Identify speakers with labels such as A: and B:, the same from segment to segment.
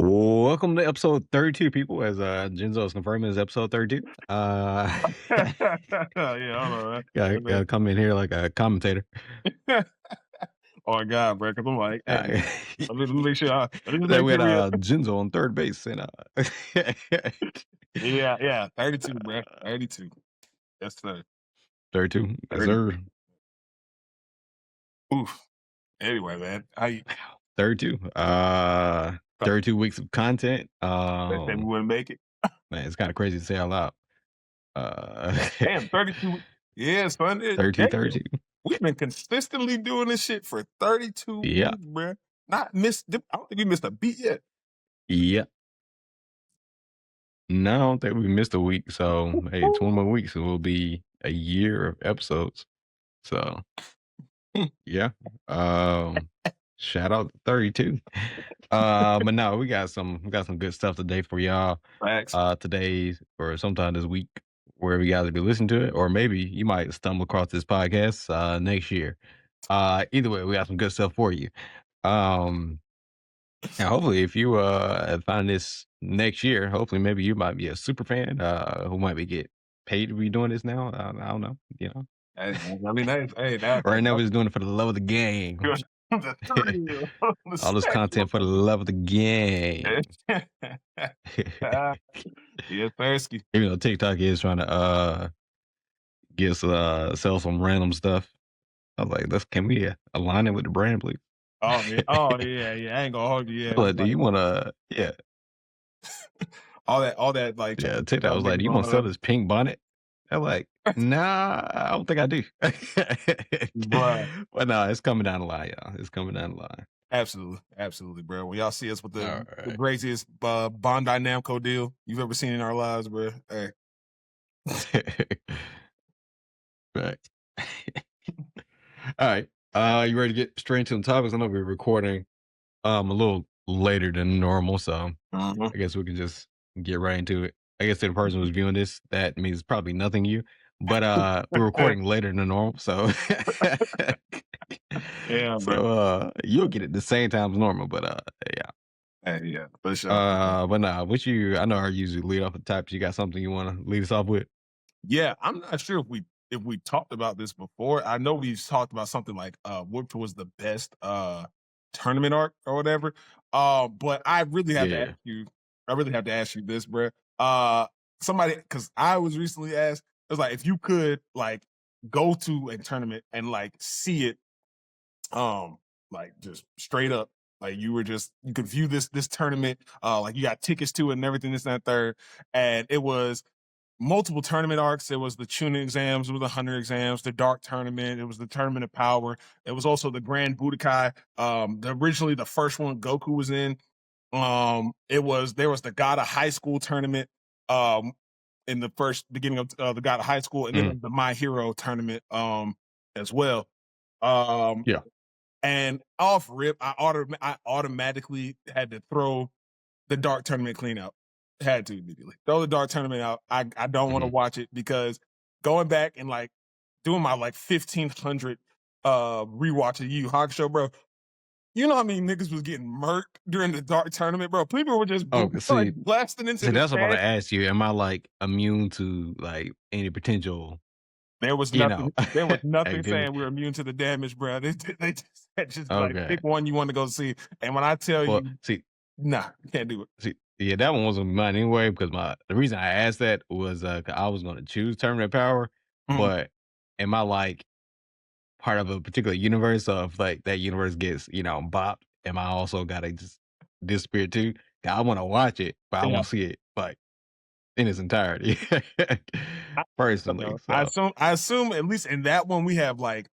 A: Welcome to episode 32, people. As Genzo is confirming, is episode 32.
B: Yeah, hold on, man.
A: Gotta come in here like a commentator.
B: Oh my god, bro! Because I'm like, hey,
A: Uh,
B: let me make sure. Let me just
A: then
B: make
A: we
B: sure
A: had
B: we.
A: Genzo on third base, and
B: Yeah, 32, bro. 32. Yes, sir.
A: 32, yes,
B: 30.
A: sir.
B: Oof. Anyway, man, I
A: 32.
B: thought
A: 32 weeks of content.
B: that we wouldn't make it.
A: Man, it's kind of crazy to say out loud.
B: Damn, 32. Yeah, son.
A: 32,
B: Damn,
A: 32.
B: we've been consistently doing this shit for 32
A: Yeah,
B: weeks, bro. Not missed. I don't think we missed a beat yet.
A: yeah. No, I don't think we missed a week. So, hey, 20 more weeks, it will be a year of episodes. So, yeah. Shout out to 32. But no, we got some good stuff today for y'all.
B: Facts.
A: Today or sometime this week, wherever you guys will be listening to it, or maybe you might stumble across this podcast next year. Either way, we got some good stuff for you. Um, and hopefully if you find this next year, hopefully maybe you might be a super fan who might be get paid to be doing this now. I don't know,
B: Hey, I mean, hey, that,
A: Right now we're just doing it for the love of the game.
B: the thrill of the
A: All this content for the love of the game.
B: Yeah, thirsty.
A: Even though TikTok is trying to sell some random stuff. I was like, can we align it with the brand, please?
B: Oh yeah, I ain't gonna hold you. Yeah,
A: But do you wanna
B: all that like
A: TikTok was like, do you want to sell this pink bonnet? I'm like, nah, I don't think I do.
B: Bruh.
A: But no, it's coming down the line, y'all. It's coming down the line.
B: Absolutely, bro. When y'all see us with the
A: All
B: craziest Bondi Namco deal you've ever seen in our lives, bro. Hey,
A: right. Right. All right. You ready to get straight into the topics? I know we're recording a little later than normal, so I guess we can just get right into it. I guess to the person who's viewing this, that means probably nothing to you. But we're recording later than normal, so
B: yeah, bro.
A: you'll get it the same time as normal, but yeah.
B: Hey, yeah, for sure.
A: But nah, I know I usually lead off the types. You got something you want to lead us off with?
B: Yeah, I'm not sure if we talked about this before. I know we've talked about something like which was the best tournament arc or whatever. But I really have to
A: Yeah.
B: ask you. I really have to ask you this, bro. Somebody, because I was recently asked, it was like if you could like go to a tournament and like see it, like just straight up, like you could view this tournament, like you got tickets to it and everything, this and that third, and it was multiple tournament arcs. It was the tuning exams, it was the hunter exams, the dark tournament, it was the tournament of power. It was also the Grand Budokai. Originally the first one Goku was in. There was the God of High School tournament in the first beginning of the God of High School, and then the My Hero tournament as well.
A: Yeah.
B: And off rip, I automatically had to throw the dark tournament clean out. Had to immediately throw the dark tournament out. I don't want to watch it because going back and like doing my like 1,500 rewatch of Yu Yu Hakusho, bro. You know how many niggas was getting murked during the dark tournament, bro? People were just like blasting into the
A: that's what I'm about to
B: stand.
A: ask you. Am I like immune to like any potential?
B: There was
A: You
B: nothing.
A: know,
B: There was nothing
A: activity?
B: saying we were immune to the damage, bro. They just said just like
A: Okay.
B: pick one you want to go see. And when I tell
A: Well,
B: you,
A: see,
B: nah, can't do it.
A: yeah, that one wasn't mine anyway because the reason I asked that was 'cause I was going to choose Terminate Power,
B: Mhm.
A: but am I like part of a particular universe? So if like that universe gets bopped, am I also gotta just disappear too? I want to watch it, but I
B: Yeah.
A: want to see it like in its entirety, personally.
B: I
A: So
B: assume at least in that one we have like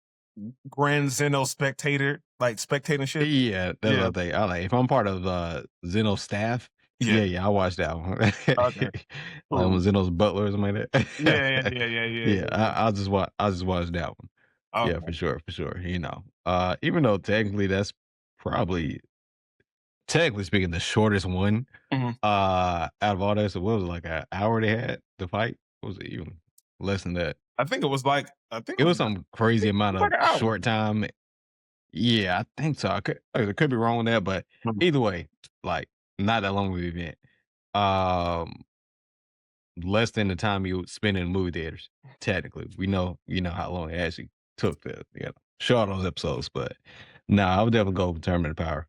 B: Grand Zeno spectator, like spectatorship.
A: yeah, that's
B: Yeah.
A: what I think. I like if I'm part of Zeno's staff.
B: Yeah.
A: Yeah, I watch that one.
B: Okay.
A: Like when
B: Cool.
A: Zeno's butler or something like that. Yeah,
B: Yeah.
A: I'll just watch that one. Yeah,
B: Okay.
A: for sure. Even though technically that's probably technically speaking the shortest one
B: Mhm.
A: out of all that. So what was it, like an hour they had to fight? What was it, even less than that?
B: I think it was like
A: It was some crazy amount
B: like
A: of
B: an hour.
A: short time. Yeah, I think so. I could be wrong with that, but
B: Mhm.
A: either way, like not that long of an event. Um, Less than the time you would spend in movie theaters. Technically, we know you know how long it actually took to show all those episodes, but no, I would definitely go with Tournament of Power.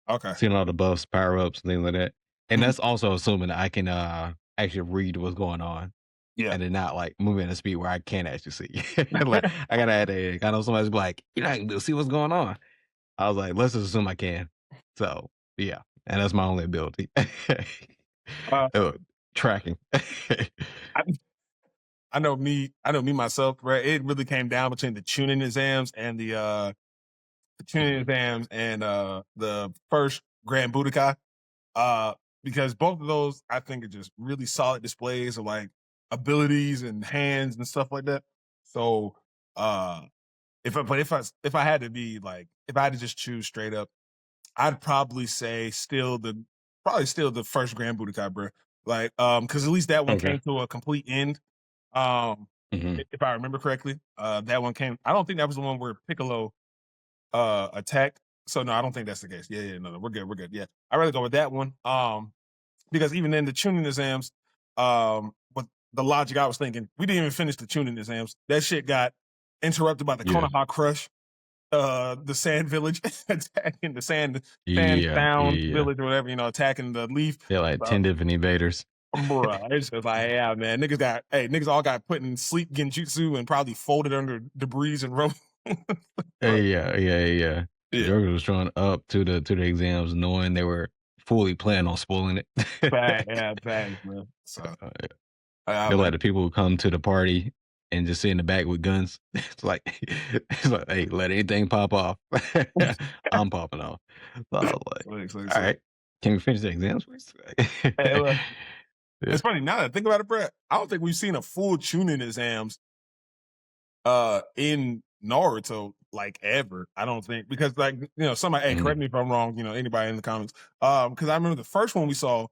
B: Okay.
A: Seeing all the buffs, power ups, things like that, and
B: Mhm.
A: that's also assuming that I can actually read what's going on.
B: Yeah.
A: And then not like moving at a speed where I can't actually see. Like I gotta add a I know somebody's be like, you're not gonna be able to see what's going on. I was like, let's just assume I can. So yeah. And that's my only ability.
B: Uh,
A: Uh, Tracking.
B: I, I know me myself, right? It really came down between the tuning exams and the tuning
A: Mhm.
B: exams and the first Grand Budokai. Uh, because both of those I think are just really solid displays of like abilities and hands and stuff like that. So uh if I had to be like if I had to just choose straight up, I'd probably say still the first Grand Budokai, bro. Like because at least that one
A: Okay.
B: came to a complete end. Um
A: Hmm.
B: if I remember correctly. That one came I don't think that was the one where Piccolo attacked. So no, I don't think that's the case. Yeah, no, we're good, we're good. Yeah. I'd rather go with that one. Because even in the tuning exams, with the logic I was thinking, we didn't even finish the tuning exams. That shit got interrupted by the
A: Yeah.
B: Konoha Crush, the Sand Village attacking the Sand
A: Yeah. Yeah.
B: Sound
A: Yeah.
B: Village or whatever, attacking the leaf.
A: They're like
B: Uh,
A: 10 different invaders.
B: bruh, it's just like, yeah, man, niggas all got put in sleep genjutsu and probably folded under debris and rope.
A: Yeah, yeah, yeah.
B: Yeah,
A: Jordan was showing up to the exams knowing they were fully planning on spoiling it.
B: bags, man. So,
A: Uh,
B: I'm
A: They're
B: like,
A: like the people who come to the party and just sit in the back with guns. It's like, hey, let anything pop off. I'm popping off. So I was like, all
B: so,
A: right, can we finish the exams, please?
B: hey, look,
A: Yeah.
B: it's funny now that I think about it, Brett. I don't think we've seen a full tuning exams in Naruto like ever. I don't think because like somebody hey correct
A: Mhm.
B: me if I'm wrong. Anybody in the comments. Because I remember the first one we saw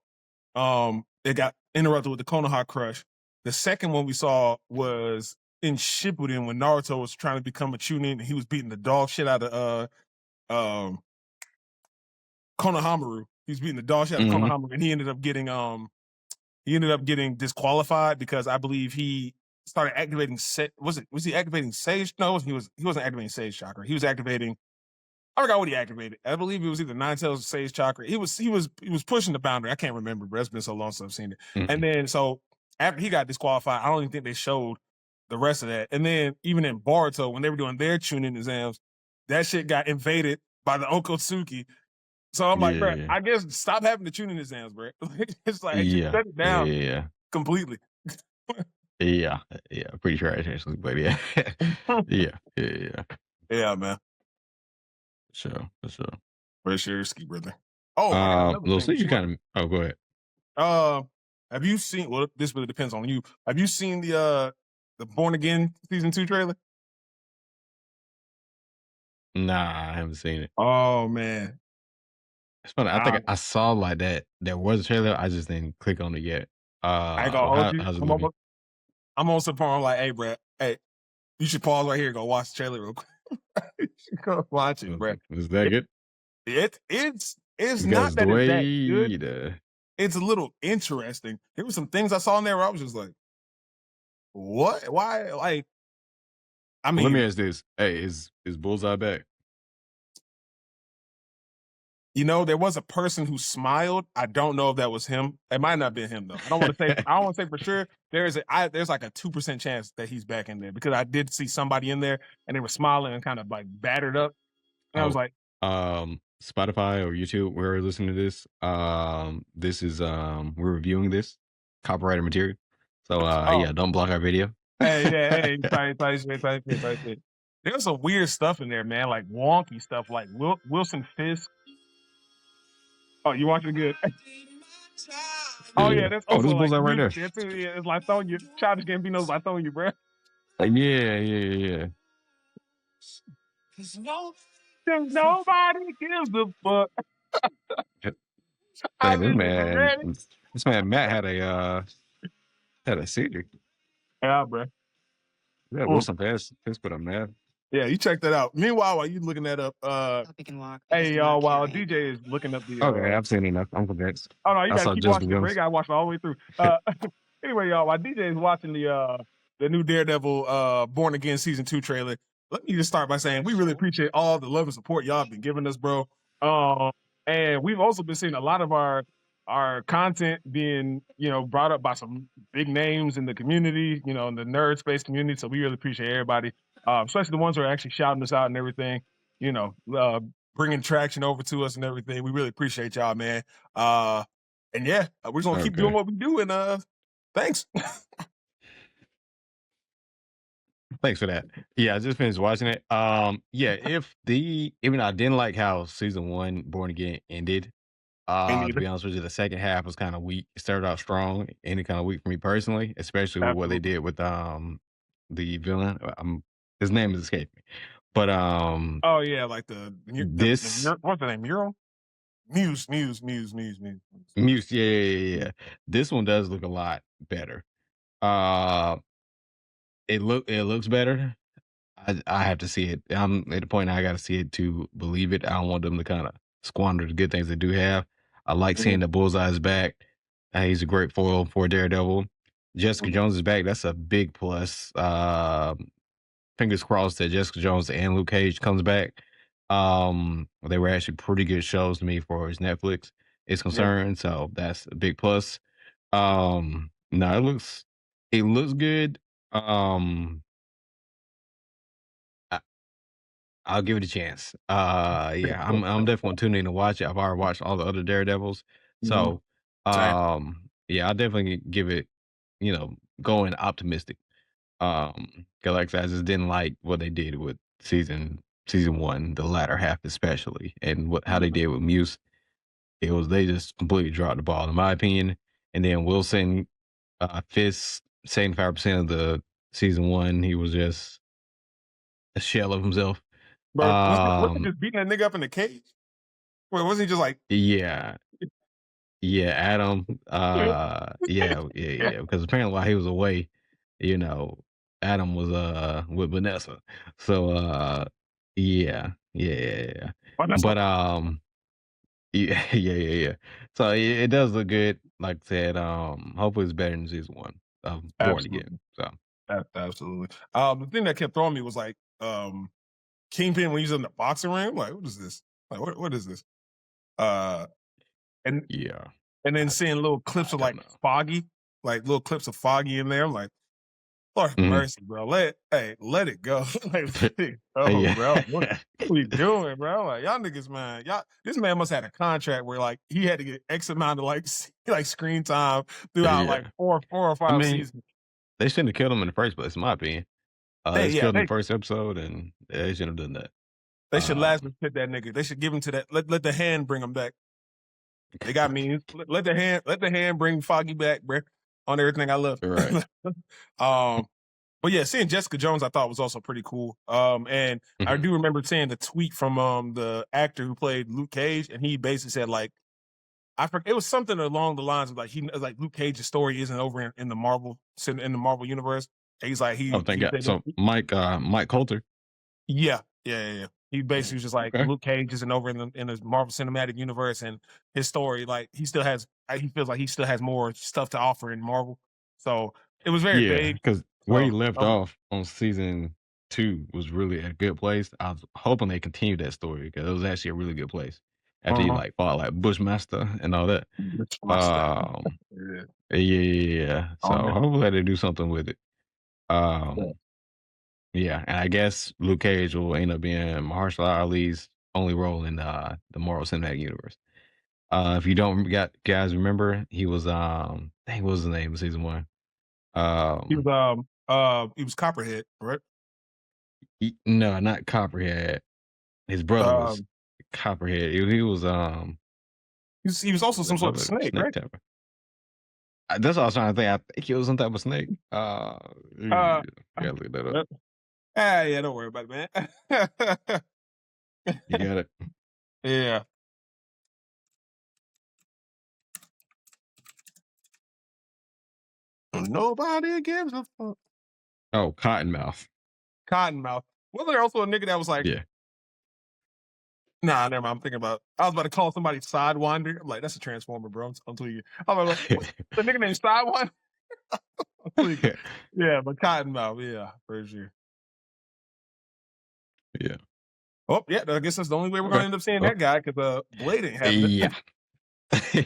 B: it got interrupted with the Konoha Crush. The second one we saw was in Shippuden when Naruto was trying to become a Chunin and he was beating the dog shit out of Konohamaru. He was beating the dog shit out of
A: Mhm.
B: Konohamaru and he ended up getting disqualified because I believe he started activating. Was he activating Sage? No, he wasn't activating Sage Chakra. He was activating. I forgot what he activated. I believe it was either Nine Tails or Sage Chakra. He was pushing the boundary. I can't remember, but it's been so long since I've seen it. And
A: Mhm.
B: then so after he got disqualified, I don't even think they showed the rest of that. And then even in Boruto, when they were doing their tuning exams, that shit got invaded by the Okotsuki. So I'm like, bro,
A: Yeah.
B: I guess stop having the tuning exams, bro. It's like just
A: Yeah.
B: shut it
A: Yeah.
B: down
A: Yeah.
B: completely.
A: Yeah. Yeah. Pretty trash actually, but yeah. Yeah. Yeah. Yeah.
B: Yeah, man.
A: For sure. For sure.
B: For sure, ski brother. Oh, I got another
A: Those
B: thing
A: things you
B: too.
A: kind of. Oh, go ahead.
B: Uh, have you seen? Well, this really depends on you. Have you seen the Born Again season 2 trailer?
A: Nah, I haven't seen it.
B: Oh man,
A: It's funny. I think
B: I,
A: I saw like that. There was a trailer. I just didn't click on it yet.
B: I ain't gonna hold you.
A: How's it looking?
B: I'm on some point. I'm like, hey, bro, hey, you should pause right here. And go watch the trailer real quick. You should go watch it, bro.
A: Is that
B: It,
A: good?
B: it's not
A: Because the
B: that it's that good.
A: way the
B: It's a little interesting. There were some things I saw in there where I was just like, what? Why? Like, I
A: well, let me
B: mean,
A: ask this. Hey, is Bullseye back?
B: there was a person who smiled. I don't know if that was him. It might not be him though. I don't want to say. I don't want to say for sure. There's like a 2% chance that he's back in there because I did see somebody in there and they were smiling and kind of like battered up. And I was
A: Oh,
B: like,
A: Spotify or YouTube, where we're listening to this. This is we're reviewing this copyrighted material. So
B: oh,
A: yeah, don't block our video.
B: hey, yeah, hey, tight shit, tight shit, tight shit. There's some weird stuff in there, man. Like wonky stuff, like Wilson Fisk. Oh, you watching it good? Oh yeah,
A: Yeah.
B: there's
A: Oh,
B: also
A: this
B: like
A: Bullseye right
B: music
A: there.
B: there too. Yeah, it's Lithonia. Childish Gambino's Lithonia, bro.
A: Yeah, yeah,
B: Cause nobody gives a fuck.
A: yeah.
B: I
A: Man,
B: mean, ready?
A: this man Matt had a seizure.
B: Yeah, bro.
A: Yeah,
B: Mm.
A: Wilson Fisk put him mad.
B: Yeah, you check that out. Meanwhile, while you looking that up,
C: Hope you can walk, but he's
B: hey
C: not
B: y'all, while
C: carrying.
B: DJ is looking up the
A: Okay, I've seen enough. I'm convinced.
B: oh no, you
A: I
B: gotta
A: saw
B: keep
A: Jessica
B: watching it, bro. You
A: Jones.
B: gotta watch it all the way through. Anyway, y'all, while DJ is watching the new Daredevil Born Again season 2 trailer, let me just start by saying we really appreciate all the love and support y'all have been giving us, bro. And we've also been seeing a lot of our content being, brought up by some big names in the community, in the nerd space community. So we really appreciate everybody, especially the ones who are actually shouting us out and everything, you know, uh, bringing traction over to us and everything. We really appreciate y'all, man. And yeah, we're just gonna keep doing
A: Okay.
B: what we do. And thanks.
A: Thanks for that. Yeah, I just finished watching it. Yeah, even though I didn't like how season one Born Again ended,
B: Me
A: to
B: neither.
A: be honest with you, the second half was kind of weak. It started out strong, ended kind of weak for me personally, especially with what they
B: Absolutely.
A: did with the villain. His name is escaping me. But
B: Oh yeah, like
A: this
B: what's the name? Mural? Muse.
A: Muse, yeah. This one does look a lot better. Uh it looks better. I have to see it. I'm at the point I got to see it to believe it. I don't want them to kind of squander the good things they do have. I like
B: Mhm,
A: seeing the Bullseye's back. He's a great foil for Daredevil. Jessica
B: mhm.
A: Jones is back. That's a big plus. Fingers crossed that Jessica Jones and Luke Cage comes back. They were actually pretty good shows to me for as Netflix is
B: Yep.
A: concerned, so that's a big plus. No, it looks good. Um, I, I'll give it a chance. Yeah, I'm definitely tuning in to watch it. I've already watched all the other Daredevils,
B: Mhm.
A: so
B: Same.
A: yeah, I'll definitely give it. Going optimistic. 'Cause like I said, I just didn't like what they did with season one, the latter half especially, and how they
B: Mhm.
A: did with Muse. They just completely dropped the ball in my opinion. And then Wilson, Fisk, 75% of the season one, he was just a shell of himself.
B: Bro, wasn't
A: Um,
B: just beating that nigga up in the cage? Wait, wasn't he just like
A: yeah, yeah, Adam, yeah. Because apparently while he was away, you know, Adam was with Vanessa. So yeah.
B: Vanessa?
A: But yeah. So it does look good. Like I said, hopefully it's better than season one of Born Again.
B: Absolutely.
A: So
B: Absolutely. The thing that kept throwing me was like Kingpin when he's in the boxing ring. I'm like, what is this? Like, what is this? Uh, and
A: yeah,
B: and then
A: I
B: seeing little clips
A: I
B: of
A: don't
B: like
A: know.
B: Foggy, like little clips of Foggy in there. I'm like, Lord have
A: Mhm.
B: mercy, bro. Let it go. Like, let it go,
A: Yeah.
B: bro. What are we doing, bro? Like, y'all niggas, man. This man must have had a contract where like he had to get X amount of like like screen time throughout like
A: Yeah.
B: four or
A: I
B: five
A: mean,
B: seasons.
A: they shouldn't have killed him in the first place, in my opinion. They just
B: Yeah,
A: killed him in the first episode, and they shouldn't have done that.
B: they should last
A: Um,
B: hit that nigga. They should give him to that. Let the hand bring him back. They got me. Let the hand bring Foggy back, bro. On everything I love.
A: right.
B: um, but yeah, seeing Jessica Jones, I thought was also pretty cool. And I
A: Mhm.
B: do remember seeing the tweet from the actor who played Luke Cage, and he basically said like, I forget, it was something along the lines of like like Luke Cage's story isn't over in the Marvel universe. And he's like
A: Oh, thank
B: he
A: God.
B: said
A: So Mike Coulter.
B: yeah. He basically was just like
A: Okay.
B: Luke Cage isn't over in the Marvel Cinematic Universe, and his story, like he feels like he still has more stuff to offer in Marvel. So it was very
A: Yeah,
B: vague.
A: because where he
B: So
A: left off on season two was really a good place. I was hoping they continued that story because it was actually a really good place. After he
B: uh-huh.
A: like fought like Bushmaster and all that.
B: It's my stuff.
A: Um,
B: Yeah.
A: yeah. So
B: Oh man.
A: hopefully they do something with it.
B: Yeah.
A: Um, yeah, and I guess Luke Cage will end up being Mahershala Ali's only role in the Marvel Cinematic Universe. If you don't guys remember, he was dang, what was the name of season one?
B: He
A: Um,
B: was he was Copperhead, right?
A: no, not Copperhead. His brother was
B: Um
A: Copperhead. He was
B: he was also
A: was his
B: some sort of
A: brother
B: snake,
A: Snake
B: right?
A: Tapper. That's what I was trying to think. I think he was some type of snake.
B: Uh,
A: I gotta look that up.
B: uh, yeah, don't worry about it, man.
A: You got it.
B: Yeah. Nobody gives a fuck.
A: Oh, Cottonmouth.
B: Cottonmouth. Wasn't there also a nigga that was like,
A: Yeah.
B: nah, never mind. I'm thinking about. I was about to call somebody Sidewinder. I'm like, that's a transformer, bro. I'm tweaking. I'm like, what's the nigga named Sidewinder? I'm tweaking. Yeah, but Cottonmouth. Yeah, for sure.
A: Yeah.
B: Oh, yeah. I guess that's the only way we're
A: Okay.
B: gonna end up seeing
A: Well,
B: that guy because Blade ain't having it.
A: yeah.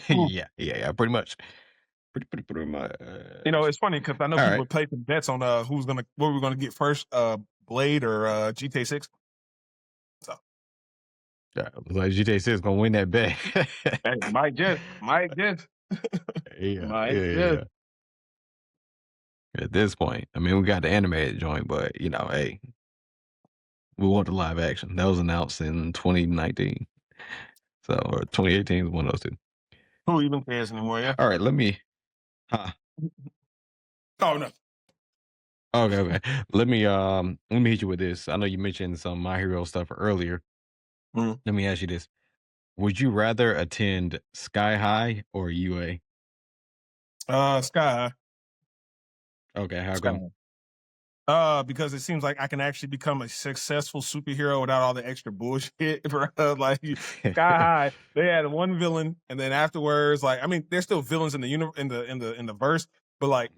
B: Mm.
A: Yeah, pretty much. Pretty much.
B: You know, it's funny because I know
A: All
B: people
A: right.
B: are placing bets on what we're gonna get first, Blade or GTA 6. So
A: Yeah, looks like GTA 6 gonna win that bet.
B: hey, might just,
A: Yeah,
B: might
A: yeah,
B: just.
A: yeah. At this point, I mean, we got the animated joint, but hey, we want the live action. That was announced in 2019, so or 2018 is one of those two.
B: Who even cares anymore? Yeah.
A: All right, let me. Huh.
B: Oh no.
A: Okay. Let me hit you with this. I know you mentioned some My Hero stuff earlier.
B: Mm.
A: Let me ask you this: would you rather attend Sky High or UA?
B: Sky,
A: Okay, how
B: Sky.
A: come?
B: Because it seems like I can actually become a successful superhero without all the extra bullshit. Bro. Like Sky High, they had one villain, and then afterwards, like I mean, there's still villains in the in the verse, but like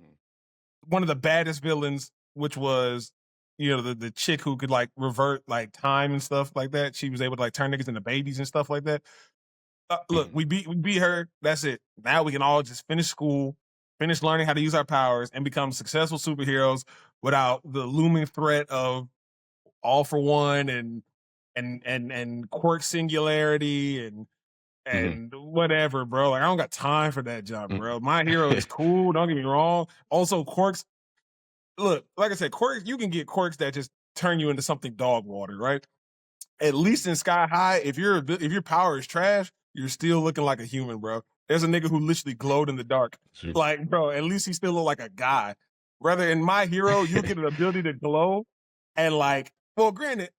B: one of the baddest villains, which was the chick who could like revert like time and stuff like that. She was able to like turn niggas into babies and stuff like that. Look,
A: Mhm,
B: we beat her. That's it. Now we can all just finish school, finish learning how to use our powers, and become successful superheroes without the looming threat of all for one and quirk singularity
A: mhm,
B: and whatever, bro. Like I don't got time for that job,
A: mhm.
B: bro. My hero is cool. Don't get me wrong. Also, quirks. Look, like I said, quirks. You can get quirks that just turn you into something dog water, right? At least in Sky High, if your power is trash, you're still looking like a human, bro. There's a nigga who literally glowed in the dark.
A: True.
B: Like, bro, at least he still look like a guy. Rather in My Hero, you get an ability to glow, and like, well, granted,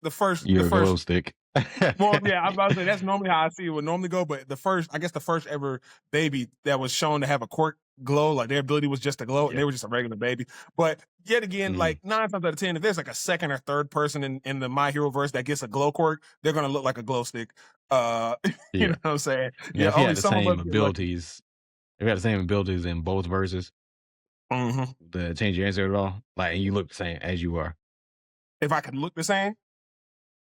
B: the
A: You're a glow
B: first
A: stick.
B: well, yeah, I'm about to say that's normally how I see it would normally go, but I guess the first ever baby that was shown to have a quirk glow, like their ability was just to glow, and
A: Yeah.
B: they were just a regular baby. But yet again,
A: Mhm.
B: like 9 times out of 10, if there's like a second or third person in the My Hero verse that gets a glow quirk, they're gonna look like a glow stick. You know
A: Yeah.
B: what I'm saying?
A: Now,
B: Yeah,
A: if you
B: only
A: had the
B: some of us
A: same
B: get lucky.
A: abilities, if you had the same abilities in both verses,
B: Hmm.
A: to change your answer at all, like, and you look the same as you are.
B: If I could look the same,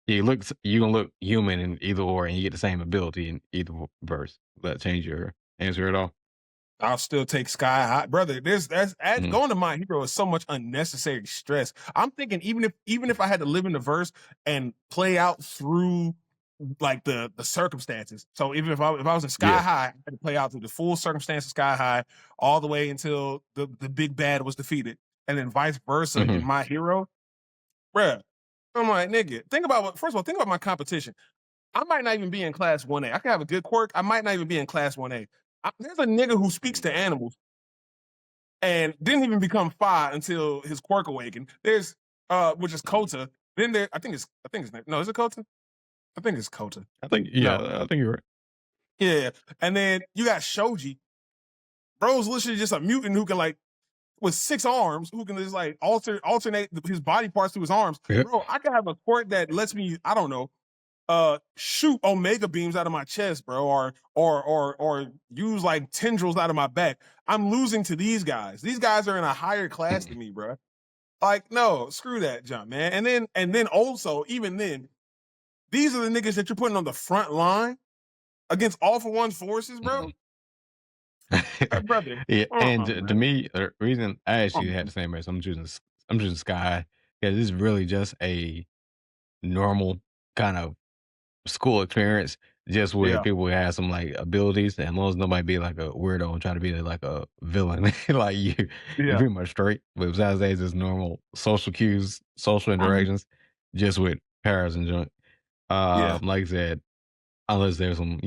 A: You gonna look human in either or, and you get the same ability in either verse. Will that change your answer at all?
B: I'll still take Sky High, brother. That's
A: Mhm.
B: going to My Hero is so much unnecessary stress. I'm thinking even if I had to live in the verse and play out through like the circumstances. So even if I was in Sky
A: Yeah.
B: High, I had to play out through the full circumstance of Sky High all the way until the big bad was defeated, and then vice versa in
A: Mhm.
B: My Hero, bruh. I'm like, nigga, think about first of all, think about my competition. I might not even be in class 1A. I can have a good quirk. I might not even be in class 1A. There's a nigga who speaks to
A: Mhm.
B: animals and didn't even become Fi until his quirk awakened. There's which is
A: Mhm.
B: Kota. Then I think his name. No, is it Kota? I think it's Kota. No.
A: I think you're right.
B: Yeah. And then you got Shoji. Bro's literally just a mutant who can like with 6 arms, who can just like alternate his body parts to his arms.
A: Yeah.
B: Bro, I can have a quirk that lets me, I don't know, shoot omega beams out of my chest, bro, or use like tendrils out of my back. I'm losing to these guys. These guys are in a higher class
A: Mhm.
B: than me, bro. Like, no, screw that jump, man. And then also, even then, these are the niggas that you're putting on the front line against all for one forces, bro.
A: Mhm.
B: Brother,
A: Yeah, and to
B: man.
A: me, the reason I actually had
B: Uh-uh.
A: the same race, I'm choosing Sky because it's really just a normal kind of school experience, just with
B: Yeah,
A: people who have some like abilities, and as long as nobody be like a weirdo and try to be like a villain, like you
B: yeah,
A: pretty much straight. But besides that, it's just normal social cues, social
B: mhm,
A: interactions, just with powers and junk.
B: yeah.
A: Like I said, unless there's some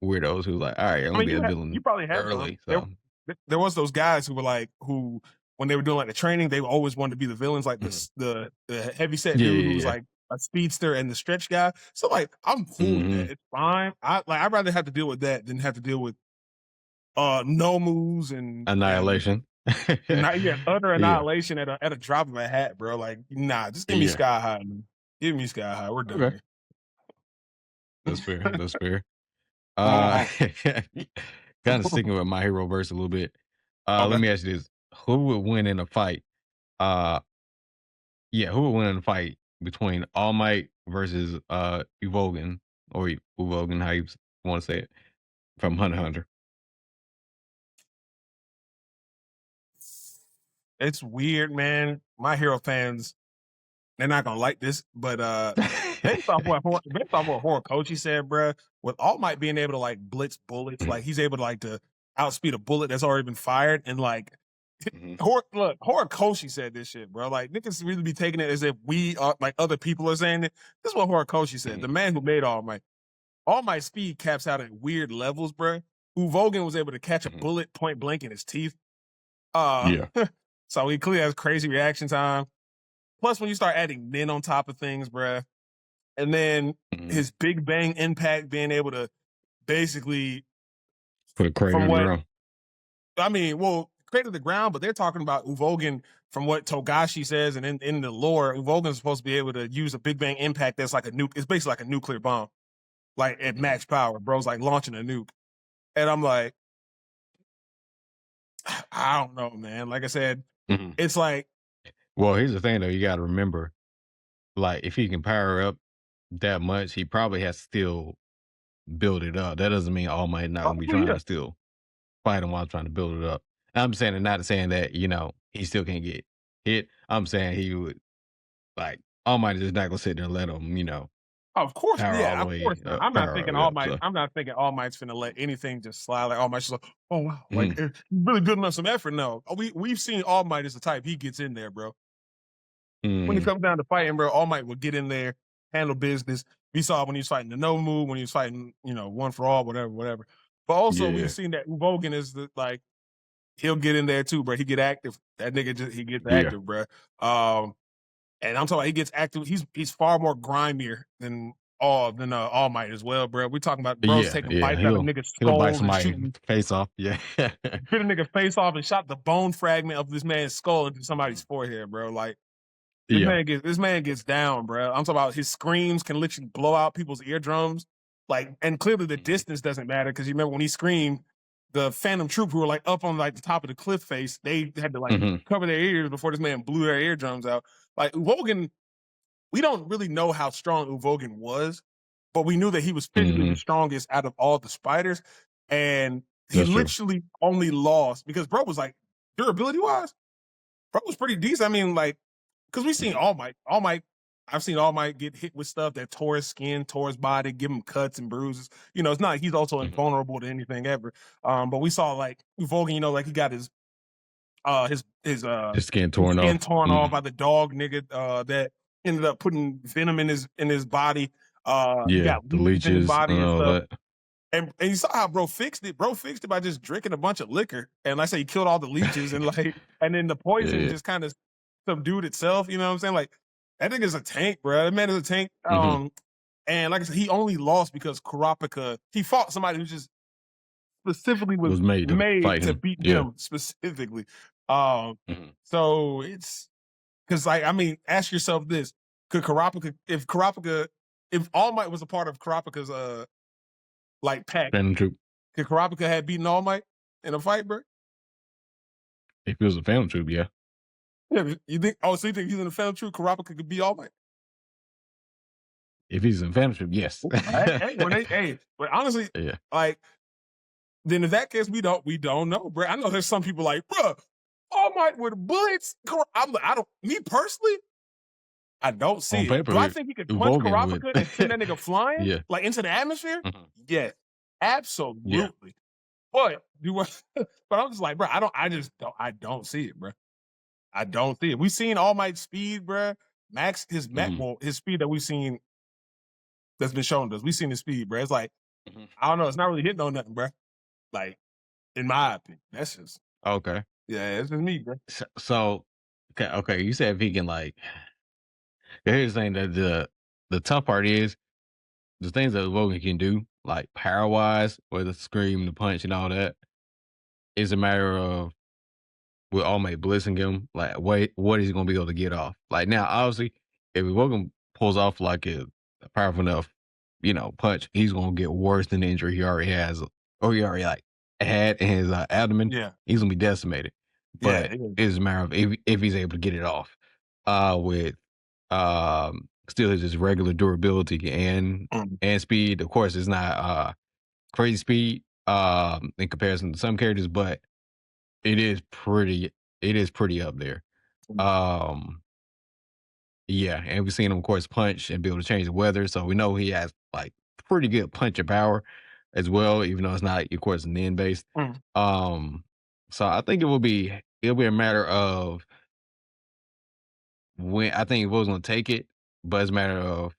A: weirdos who like, all right, I'm
B: I
A: gonna
B: mean,
A: be a
B: you
A: villain
B: probably have some.
A: early,
B: There,
A: so.
B: there was those guys who were like who when they were doing like the training, they always wanted to be the villains, like
A: Mhm.
B: the heavy set
A: Yeah,
B: dude who
A: yeah,
B: was
A: yeah.
B: like a speedster and the stretch guy. So like, I'm cool with
A: Hmm.
B: that. It's fine. I'd rather have to deal with that than have to deal with no moves and
A: Annihilation.
B: Not yet utter
A: Yeah,
B: annihilation at a drop of a hat, bro. Like, nah, just give me
A: yeah.
B: Sky High, man. Give me Sky High. We're done
A: Okay,
B: here.
A: that's fair. That's fair. Uh,
B: Uh-huh.
A: kind of sticking with my hero verse a little bit. Let
B: Okay.
A: me ask you this: Who would win in a fight? Uh, yeah, who would win in a fight between All Might versus Uvogin or Uvogin, how you want to say it, from Hunter x Hunter?
B: It's weird, man. My hero fans, they're not gonna like this, but based off what Horikoshi said, bro, with All Might being able to like blitz bullets,
A: Mhm,
B: like he's able to like to outspeed a bullet that's already been fired, and like
A: mhm,
B: Look, Horikoshi said this shit, bro. Like niggas really be taking it as if we are like other people are saying it. This is what Horikoshi said.
A: mhm,
B: The man who made All Might. All Might speed caps out at weird levels, bro. Uvogin was able to catch a
A: mhm.
B: bullet point blank in his teeth. Uh,
A: Yeah.
B: so he clearly has crazy reaction time. Plus, when you start adding men on top of things, bruh, and then
A: Mhm.
B: his Big Bang impact being able to basically,
A: Put a crane
B: from
A: on the
B: what
A: ground.
B: I mean, well, created the ground, but they're talking about Uvogin from what Togashi says, and in the lore, Uvogin's supposed to be able to use a Big Bang impact that's like a nuke. It's basically like a nuclear bomb, like at
A: Mhm,
B: max power. Bro's like launching a nuke, and I'm like, I don't know, man. Like I said,
A: mhm.
B: it's like,
A: Well, here's the thing though, you gotta remember, like, if he can power up that much, he probably has to still build it up. That doesn't mean All Might not
B: oh
A: gonna be trying
B: yeah,
A: to still fight him while trying to build it up. And I'm saying and not saying that, he still can't get hit. I'm saying he would like All Might is just not gonna sit there and let him,
B: of course,
A: power all
B: yeah,
A: the
B: of course
A: way
B: not.
A: up, power all the way up. So
B: I'm not thinking All Might's finna let anything just slide. Like All Might's just like, oh wow, like
A: mhm,
B: really good enough some effort. No, we've seen All Might is the type he gets in there, bro. When it
A: mhm,
B: comes down to fighting, bro, All Might will get in there, handle business. We saw when he was fighting the No Move, when he was fighting, One for All, whatever, whatever. But also,
A: yeah,
B: we've
A: yeah,
B: seen that Uvogin is the like he'll get in there too, bro. He get active. That nigga just he gets
A: yeah,
B: active, bro. Um, and I'm talking about he gets active. He's far more grimier than All Might as well, bro. We talking about bros
A: yeah,
B: taking
A: yeah.
B: bites out of niggas'
A: He'll bite
B: skulls and
A: somebody
B: shooting,
A: face off. Yeah.
B: bit a nigga face off and shot the bone fragment of this man's skull into somebody's forehead, bro. Like
A: Yeah.
B: this man gets down, bro. I'm talking about his screams can literally blow out people's eardrums. Like, and clearly the
A: Mhm,
B: distance doesn't matter because you remember when he screamed, the Phantom Troop who were like up on like the top of the cliff face, they had to like
A: mhm,
B: cover their ears before this man blew their eardrums out. Like Wogan, we don't really know how strong Uvogin was, but we knew that he was physically the
A: mhm.
B: strongest out of all the spiders. And he
A: That's true.
B: literally only lost because bro was like durability wise, bro was pretty decent. I mean, like, because we've seen
A: Mhm,
B: All Might. All Might, I've seen All Might get hit with stuff that tore his skin, tore his body, give him cuts and bruises. It's not like he's also
A: mhm.
B: invulnerable to anything ever. But we saw like Uvogin, like he got
A: His skin
B: his
A: torn
B: skin
A: off.
B: torn off
A: Mhm.
B: by the dog nigga that ended up putting venom in his body. He
A: Yeah,
B: got
A: the
B: leeches in his
A: leeches
B: body
A: and
B: and
A: all
B: stuff.
A: that.
B: And you saw how bro fixed it. Bro fixed it by just drinking a bunch of liquor. And like I say he killed all the leeches and like and then the poison
A: Yeah.
B: just kind of subdued itself. You know what I'm saying? Like that nigga's a tank, bro. That man is a tank.
A: Mhm.
B: And like I said, he only lost because Kurapika, he fought somebody who just specifically was
A: Was made to
B: made
A: fight
B: to
A: him.
B: beat
A: Yeah.
B: him specifically. Um,
A: Mhm.
B: so it's because like I mean, ask yourself this: Could if All Might was a part of Kurapika's like pack,
A: Phantom Troop.
B: could Kurapika have beaten All Might in a fight, bro?
A: If it was a Phantom Troop, yeah.
B: Yeah, you think? Oh, so you think he's in the Phantom Troop? Kurapika could beat All Might?
A: If he's in Phantom Troop, yes.
B: But honestly,
A: Yeah.
B: like then in that case, we don't know, bro. I know there's some people like, bro, All Might with bullets. I'm like, I don't. Me personally, I don't
A: On
B: see it. Do I
A: paper,
B: think he could punch
A: Uvogin would.
B: Kurapika and send that nigga flying
A: Yeah.
B: like into the atmosphere?
A: Mhm.
B: Yes,
A: Yeah.
B: absolutely. But do I? But I'm just like, bro, I don't. I just don't. I don't see it, bro. I don't see it. We've seen All Might's speed, bro.
A: Mhm.
B: Well, his speed that we've seen that's been shown to us. We've seen his speed, bro. It's like
A: Mhm.
B: I don't know. It's not really hitting on nothing, bro. Like in my opinion, that's just
A: Okay.
B: yeah, it's just me, bro.
A: So okay, you said if he can like here's the thing that the tough part is the things that Logan can do, like power wise, or the scream, the punch, and all that, is a matter of with All Might blissing him, like what is he gonna be able to get off? Like now, obviously, if Uvogin pulls off like a powerful enough, punch, he's gonna get worse than the injury he already has, or he already like had in his abdomen.
B: Yeah,
A: He's gonna be decimated.
B: yeah,
A: But it's a matter of if he's able to get it off, with still his just regular durability
B: mm,
A: and speed. Of course, it's not crazy speed in comparison to some characters, but it is pretty it is pretty up there.
B: mm,
A: Um, yeah, and we've seen him, of course, punch and be able to change the weather, so we know he has, like, pretty good punching power as well, even though it's not, of course, nin based.
B: mm,
A: Um, so I think it'll be a matter of when I think Will's gonna take it, but it's a matter of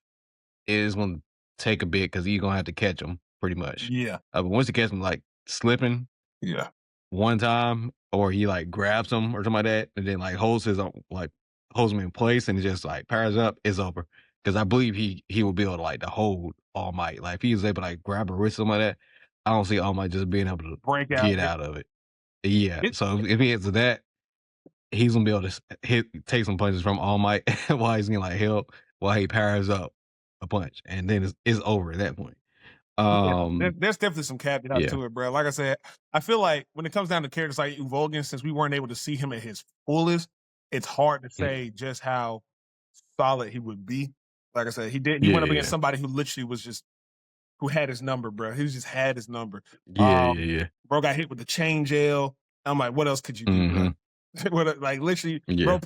A: it is gonna take a bit because he's gonna have to catch him pretty much.
B: yeah,
A: But once he catch him, like, slipping
B: yeah,
A: one time, or he like grabs him or something like that, and then like holds him in place and just like powers up, it's over. Because I believe he will be able to like to hold All Might. Like if he was able to like grab a wrist or something like that, I don't see All Might just being able to
B: break out.
A: get out of it. Yeah.
B: It,
A: So if he hits that, he's gonna be able to take some punches from All Might while he's getting like help while he powers up a punch, and then it's over at that point.
B: Yeah,
A: Um.
B: there's definitely some caveats
A: Yeah.
B: to it, bro. Like I said, I feel like when it comes down to characters like Uvogin, since we weren't able to see him at his fullest, it's hard to
A: Mm.
B: say just how solid he would be. Like I said, he
A: Yeah.
B: went up
A: Yeah.
B: against
A: Yeah.
B: somebody who literally was just who had his number, bro. He just had his number.
A: Yeah. Yeah. Yeah.
B: Bro got hit with the chain jail. I'm like, what else could you do, bro?
A: Mm-hmm.
B: Like literally,
A: Yeah.
B: bro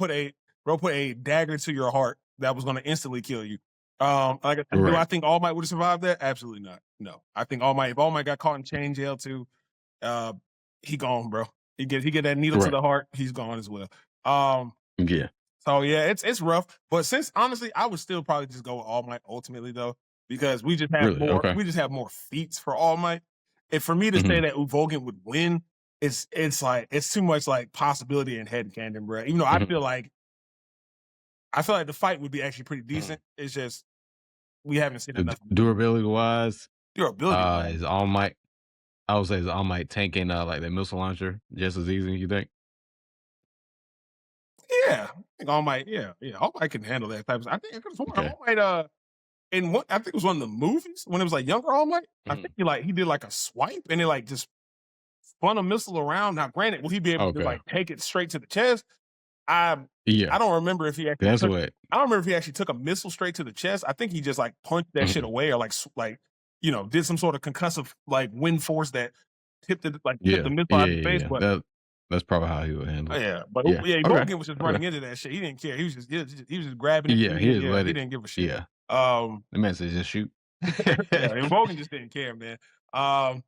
B: put a dagger to your heart that was going to instantly kill you. Like I said, do I
A: Right.
B: think All Might would have survived that? Absolutely not. No, I think All Might. If All Might got caught in chain jail too, uh, he gone, bro. He get that needle to
A: Right.
B: the heart. He's gone as well. Um,
A: Yeah.
B: so yeah, it's rough. But since honestly, I would still probably just go with All Might ultimately though, because
A: Really? Okay.
B: we just have more feats for All Might. And for me to say
A: Mhm.
B: that Uvogin would win, it's like it's too much like possibility and head canon, bro. Even though
A: Mhm.
B: I feel like the fight would be actually pretty
A: Mhm.
B: decent. It's just we haven't seen enough
A: Durability wise,
B: durability wise.
A: is All Might I would say is All Might tanking, like, that missile launcher just as easy, you think?
B: Yeah, I think All Might. Yeah, yeah, All Might can handle that type of. I think it was one
A: Okay.
B: All Might. In one, I think it was one of the movies when it was like younger All Might. I
A: Mhm.
B: think he did like a swipe and it like just spun a missile around. Now, granted, will he be able to
A: Okay.
B: like take it straight to the chest? I
A: Yeah.
B: I don't remember if he actually
A: That's
B: took.
A: what
B: I don't remember if he actually took a missile straight to the chest. I think he just like punched that shit
A: Mhm.
B: away or like did some sort of concussive like wind force that tipped the
A: Yeah.
B: missile
A: Yeah,
B: out of
A: yeah,
B: space.
A: yeah.
B: But
A: That's probably how he would handle it.
B: yeah, but
A: Yeah.
B: yeah,
A: Okay.
B: Bogan was just
A: Okay.
B: running into that shit. He didn't care. He was just grabbing it.
A: Yeah, he just let
B: He
A: it
B: didn't give a shit.
A: yeah.
B: Um,
A: The man said just shoot.
B: yeah, and Bogan just didn't care, man. Um,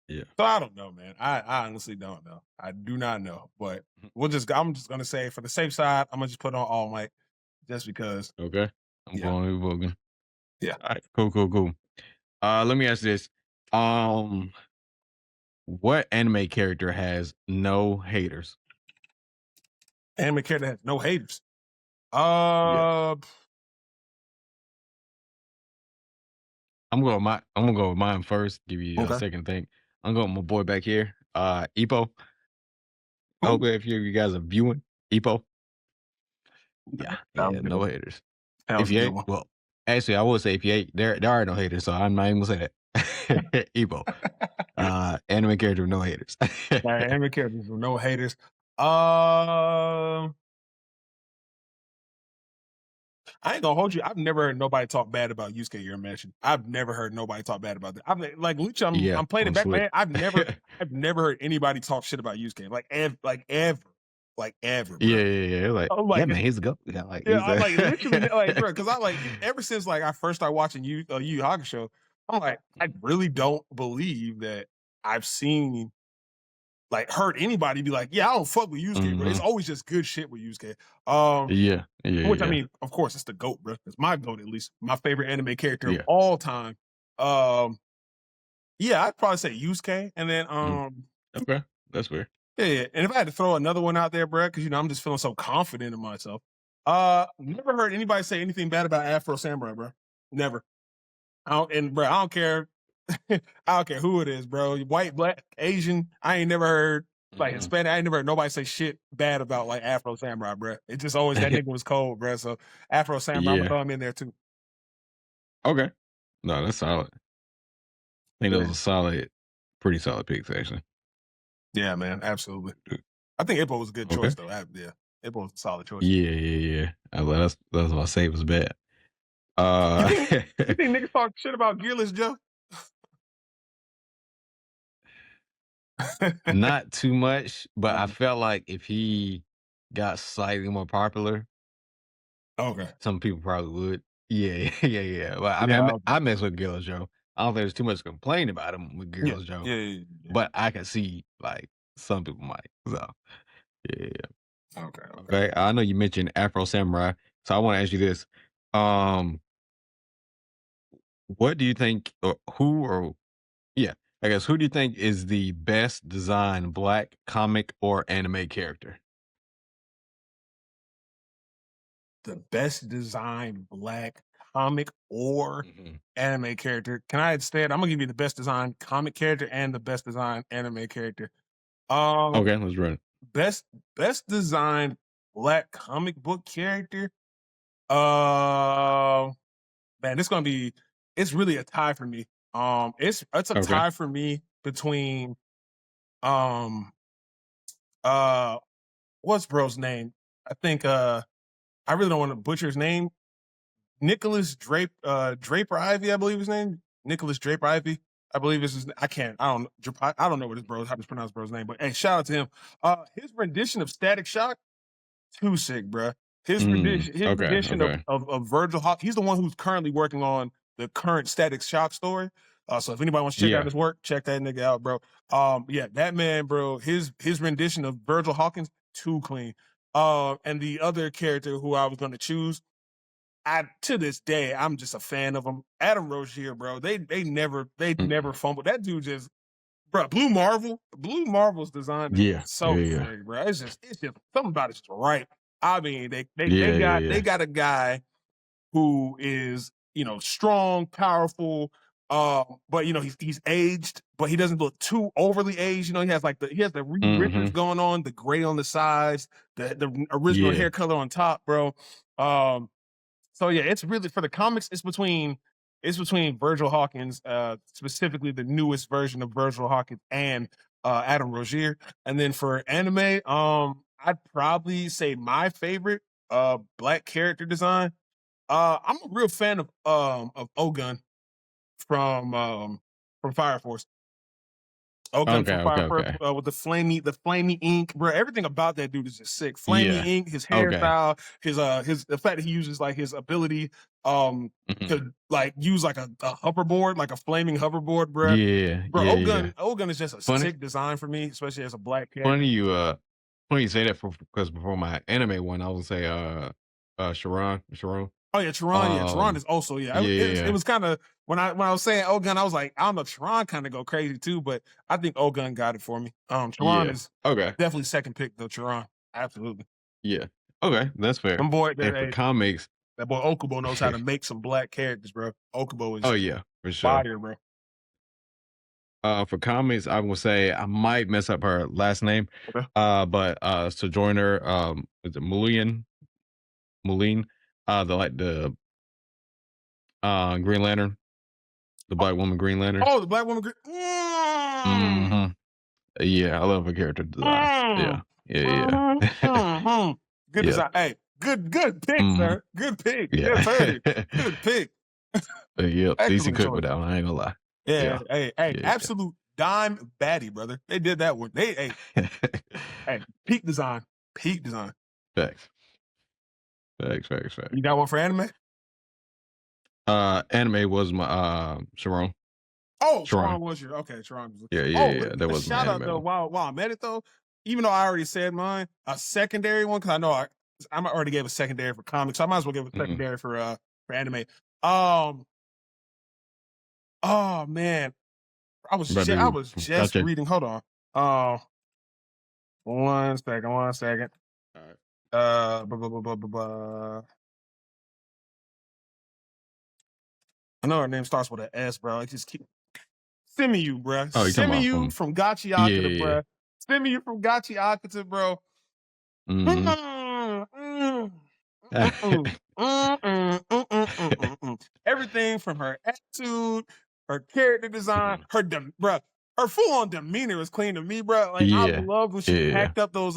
A: Yeah.
B: so I don't know, man. I honestly don't know. I do not know. But
A: Mhm.
B: I'm just gonna say for the safe side, I'm gonna just put on All Might just because.
A: Okay. I'm
B: Yeah,
A: going with Uvogin.
B: yeah.
A: Alright. Cool, cool, cool. Let me ask this. Um, what anime character has no haters?
B: Anime character has no haters.
A: Yeah.
B: Uh,
A: I'm gonna go with mine first. Give you a
B: okay.
A: second think. I'm going with my boy back here, Ipo. I hope
B: Who?
A: if you guys are viewing Ipo. Yeah,
B: That was
A: yeah,
B: a good
A: no
B: one.
A: haters.
B: That was
A: If
B: a
A: you
B: good
A: ain't,
B: one.
A: well, actually, I would say if you ain't, there are no haters, so I'm not even gonna say that. Ipo, anime character with no haters.
B: Anime characters with no haters. Um. I ain't gonna hold you. I've never heard nobody talk bad about Yusuke Urameshi. I've never heard nobody talk bad about that. Like literally,
A: Yeah,
B: I'm playing it
A: on
B: back,
A: Switch.
B: man. I've never heard anybody talk shit about Yusuke. Like ever, bro.
A: Yeah, yeah, yeah. Like,
B: I'm
A: yeah,
B: like,
A: man, he's a go. Yeah, like
B: yeah,
A: he's
B: I'm
A: a.
B: like literally like, bro, because I like ever since like I first started watching Yu Yu Hakusho, I'm like, I really don't believe that I've seen like heard anybody be like, yeah, I don't fuck with Yusuke, bro. It's
A: Hmm.
B: always just good shit with Yusuke. Um,
A: Yeah, yeah,
B: which I
A: yeah,
B: mean, of course, it's the GOAT, bro. It's my GOAT, at least. My favorite anime character of
A: yeah.
B: all time. Um, yeah, I'd probably say Yusuke. And then
A: Mhm. Okay, that's fair.
B: yeah, yeah. And if I had to throw another one out there, bro, because I'm just feeling so confident in myself. Never heard anybody say anything bad about Afro Samurai, bro. Never. Bro, I don't care. I don't care who it is, bro. White, black, Asian. I ain't never heard. Like
A: Mhm.
B: Hispanic, I ain't never heard nobody say shit bad about like Afro Samurai, bro. It just always that nigga was cold, bro. So Afro Samurai, I'm gonna
A: Yeah.
B: throw him in there too.
A: Okay. No, that's solid. I think those
B: Yeah,
A: are solid, pretty solid picks, actually.
B: yeah, man, absolutely. I think Ippo was a good choice
A: Okay.
B: though. Yeah, Ippo was a solid choice.
A: Yeah, yeah, yeah. That's my save was bad.
B: You
A: Uh,
B: think you think niggas talk shit about Gearless Joe?
A: not too much, but I
B: Um,
A: felt like if he got slightly more popular,
B: okay.
A: some people probably would. Yeah, yeah, yeah. Well, I mean,
B: Yeah. Okay.
A: I mess with Gillis Joe. I don't think there's too much to complain about him with
B: Yeah.
A: Gillis Joe,
B: Yeah. Yeah. Yeah.
A: but I can see like some people might. So yeah, yeah.
B: Okay. Okay.
A: Okay. I know you mentioned Afro Samurai, so I want to ask you this: um, what do you think, or who, or yeah, I guess who do you think is the best designed black comic or anime character?
B: The best designed black comic or
A: Mhm.
B: anime character. Can I instead? I'm gonna give you the best designed comic character and the best designed anime character. Um,
A: Okay, let's run it.
B: best best designed black comic book character. Uh, man, it's gonna be. It's really a tie for me. It's a
A: Okay.
B: tie for me between um uh what's bro's name? I think I really don't want to butcher his name. Nicholas Draper Ivy, I believe his name. Nicholas Draper Ivy, I believe is his. I don't know what his bro how to pronounce bro's name, but hey, shout out to him. His rendition of Static Shock, too sick, bro. His
A: Okay.
B: rendition
A: Okay.
B: of Virgil Hawk. He's the one who's currently working on the current Static Shock story. So if anybody wants to check out
A: Yeah.
B: his work, check that nigga out, bro. Yeah, that man, bro. His rendition of Virgil Hawkins, too clean. And the other character who I was going to choose, I to this day, I'm just a fan of him. Adam Rozier, bro. They
A: Mm.
B: never fumbled. That dude just, bro. Blue Marvel's design is
A: Yeah. Yeah.
B: so
A: Yeah.
B: sick, bro. It's just something about it's just right. I mean,
A: Yeah. Yeah.
B: they
A: Yeah.
B: got a guy who is strong, powerful. But he's aged, but he doesn't look too overly aged. He has the Reed Richards
A: Hmm.
B: going on, the gray on the sides, the original
A: Yeah.
B: hair color on top, bro. Um, so yeah, it's really for the comics. It's between Virgil Hawkins, specifically the newest version of Virgil Hawkins, and Adam Rozier. And then for anime, I'd probably say my favorite black character design. I'm a real fan of Ogun from um, from Fire Force. Ogun
A: Okay.
B: from
A: Okay.
B: Fire Force
A: Okay.
B: with the flamey ink, bro. Everything about that dude is just sick. Flamey
A: Yeah.
B: ink, his
A: Okay.
B: hairstyle, his the fact that he uses like his ability
A: Hmm.
B: to like use like a hoverboard, like a flaming hoverboard, bro.
A: Yeah.
B: Bro,
A: Yeah. Yeah.
B: Ogun is just a
A: Funny.
B: sick design for me, especially as a black
A: Funny
B: character.
A: you. Funny you say that because before my anime one, I would say Sharon. Sharon.
B: Oh yeah, Tehran. Yeah, Tehran is also
A: Yeah.
B: It
A: Yeah.
B: was kind of when I was saying Ogun, I was like, I don't know, Tehran kind of go crazy too, but I think Ogun got it for me. Tehran
A: Yeah.
B: is
A: Okay.
B: definitely second pick though. Tehran, absolutely.
A: Yeah. Okay. That's fair.
B: Them boy,
A: And for
B: hey,
A: comics,
B: that boy Okubo knows how to make some black characters, bro. Okubo
A: oh
B: is
A: yeah, for sure.
B: fire, bro.
A: For comics, I will say I might mess up her last name.
B: Okay.
A: But Sojourner, is it Moline, the Green Lantern, the
B: Oh,
A: Black Woman Green Lantern.
B: oh, the black woman.
A: Hmm. Yeah, I love her character design.
B: Mm,
A: Yeah, yeah,
B: mhm,
A: yeah,
B: mhm. Good
A: yeah.
B: design. Hey, good pick,
A: Hmm.
B: sir. Good pick. Yes,
A: Yeah.
B: sir. Good pick.
A: Yep. Decent
B: Excellent
A: cook
B: choice.
A: with that one. I ain't gonna lie.
B: Yeah,
A: Yeah,
B: hey,
A: yeah,
B: absolute dime baddie, brother. They did that one.
A: yeah.
B: Hey, peak design, peak design.
A: Facts, facts, facts,
B: You
A: facts.
B: got one for anime?
A: Anime was my Sharon.
B: Oh,
A: Sharon.
B: Sharon was your okay. Sharon was.
A: Yeah, yeah,
B: Oh,
A: yeah. That
B: a
A: was my
B: shout out
A: anime
B: though.
A: one.
B: While I'm at it though, even though I already said mine, a secondary one because I know I already gave a secondary for comics, so I might as well give a
A: Mhm.
B: secondary for anime. Um, oh man,
A: About
B: I
A: to
B: was just
A: gotcha.
B: reading. Hold on. Uh, one second, one second.
A: All right.
B: Blah, blah, blah, blah, blah, blah. I know her name starts with an S, bro. I just keep Simu, bruh.
A: Oh, you talking about
B: Simu
A: from?
B: from
A: Yeah,
B: Gachiakura,
A: yeah, yeah.
B: bruh. Stimmy from Gachi Akata, bro.
A: Mhm.
B: Mm, mm, mm, mm, mm, mm, mm, mm, mm, mm. Everything from her attitude, her character design,
A: Mhm.
B: bruh, her full on demeanor is clean to me, bro. Like I
A: Yeah.
B: love when she
A: Yeah.
B: packed up those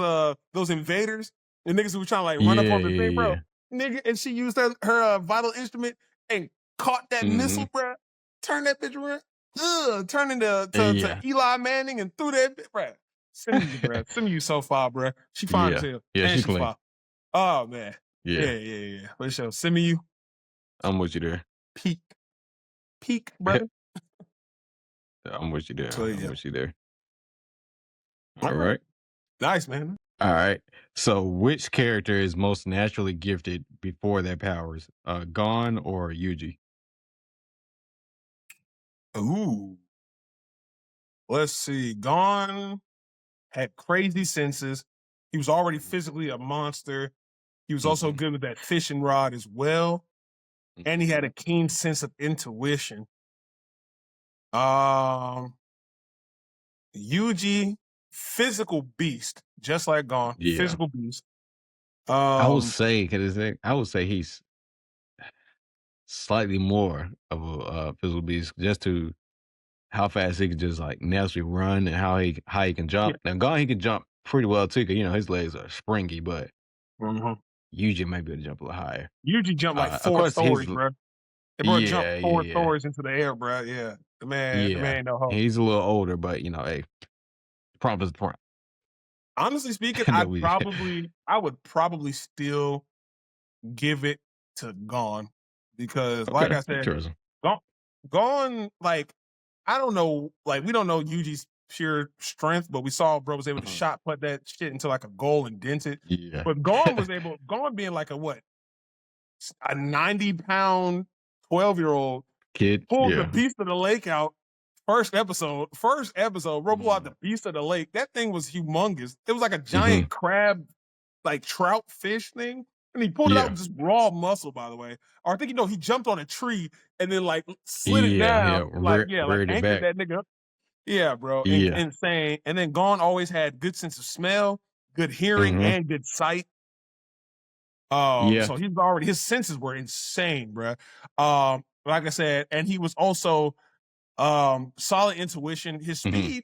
B: invaders, the niggas who were trying to like run up
A: Yeah,
B: on the thing,
A: yeah,
B: bro.
A: yeah.
B: Nigga, and she used her vital instrument and caught that missile,
A: Mhm.
B: bro. Turned that bitch around, turned to
A: Yeah.
B: Eli Manning and threw that bit, bro. Send you, bro. Send you so far, bro. She fine as
A: Yeah.
B: hell,
A: Yeah,
B: and
A: she
B: she
A: clean.
B: fine. Oh man,
A: Yeah.
B: yeah. For sure. Send me you
A: I'm with you there.
B: peak, peak, brother.
A: I'm with you there.
B: So
A: I'm
B: yeah.
A: with you there.
B: All
A: All
B: right.
A: right.
B: Nice, man.
A: All right. So, which character is most naturally gifted before their powers? Gon or Yuji?
B: Ooh. Let's see. Gone had crazy senses. He was already physically a monster. He was also
A: Mhm.
B: good with that fishing rod as well. And he
A: Mhm.
B: had a keen sense of intuition. Um, Yuji, physical beast, just like Gone,
A: Yeah.
B: physical beast.
A: I would
B: Um,
A: say, I would say he's slightly more of a physical beast just to how fast he can just like naturally run and how he can
B: yeah.
A: jump. Now, Gon, he can jump pretty well too, 'cause his legs are springy, but
B: Mhm.
A: Yuji might be able to jump a little higher.
B: Yuji jumped like
A: Of
B: four
A: course,
B: stories, bro. They bro jumped
A: yeah, yeah,
B: four
A: yeah,
B: stories into the air, bro. Yeah, the man
A: yeah.
B: ain't no hoe.
A: He's a little older, but hey, prompt is the prompt.
B: Honestly speaking,
A: No, we
B: I would probably still give it to Gone because, like
A: okay,
B: I said,
A: interesting.
B: Gone, Gone, like I don't know, like we don't know Yuji's pure strength, but we saw bro was able to
A: Mhm.
B: shot put that shit into like a goal and dent it.
A: Yeah,
B: But Gone being like a what, a 90-pound 12-year-old
A: kid.
B: pulled the
A: Yeah,
B: beast of the lake out. First episode, bro pulled out
A: mm-hmm.
B: the beast of the lake. That thing was humongous. It was like a
A: Mm-hmm.
B: giant crab, like trout fish thing. And he pulled it out
A: Yeah,
B: with just raw muscle, by the way. Or I think he jumped on a tree and then like slid it
A: yeah.
B: down and like like
A: Reared it
B: anchored
A: back.
B: that nigga up. Yeah, bro.
A: Yeah.
B: Insane. And then Gone always had good sense of smell, good hearing,
A: Mm-hmm.
B: and good sight.
A: Yeah.
B: So he's already his senses were insane, bro. Like I said, and he was also solid intuition. His
A: Mm-hmm.
B: speed,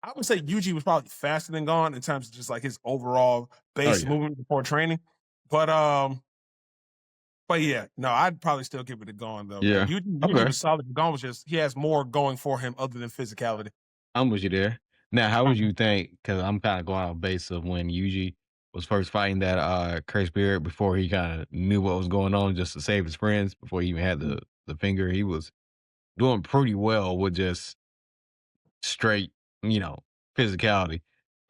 B: I would say Yuji was probably faster than Gon in terms of just like his overall
A: Oh
B: base
A: yeah.
B: movement before training. But um, but yeah, no, I'd probably still give it to Gon though, man.
A: Yeah.
B: Yuji
A: Okay.
B: was solid. Gon was just he has more going for him other than physicality.
A: I'm with you there. Now, how would
B: Mhm.
A: you think? Because I'm kind of going off base of when Yuji was first fighting that cursed spirit before he kind of knew what was going on, just to save his friends before he even had the finger. He was doing pretty well with just straight, you know, physicality.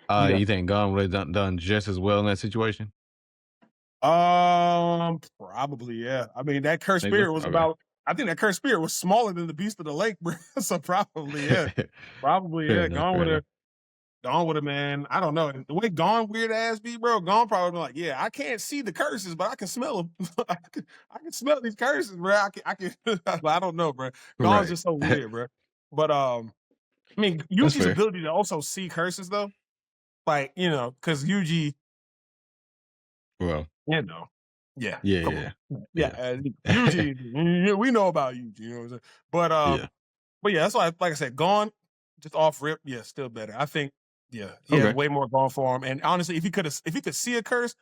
B: Yeah.
A: You think Gun would have done just as well in that situation?
B: Probably, yeah. I mean, that cursed
A: Think so?
B: spirit was
A: Okay.
B: about I think that cursed spirit was smaller than the beast of the lake, bro. So probably, yeah. Probably,
A: Fair
B: yeah.
A: enough. Fair enough.
B: Gone with have, man. I don't know. The way Gone weird ass be, bro, Gone probably be like, yeah, I can't see the curses, but I can smell them. I can smell these curses, bro. I can, I don't know, bro. Gone's
A: Right.
B: just so weird, bro. But I mean,
A: That's
B: Yuji's
A: fair.
B: ability to also see curses though, like because Yuji,
A: Well,
B: you know, yeah,
A: yeah,
B: come on,
A: yeah,
B: yeah,
A: yeah,
B: Yuji, yeah, we know about Yuji, you know what I'm saying? But
A: yeah.
B: but yeah, that's why, like I said, Gone just off rip, yeah, still better. I think, yeah, he has
A: Okay.
B: way more going for him. And honestly, if he could see a curse,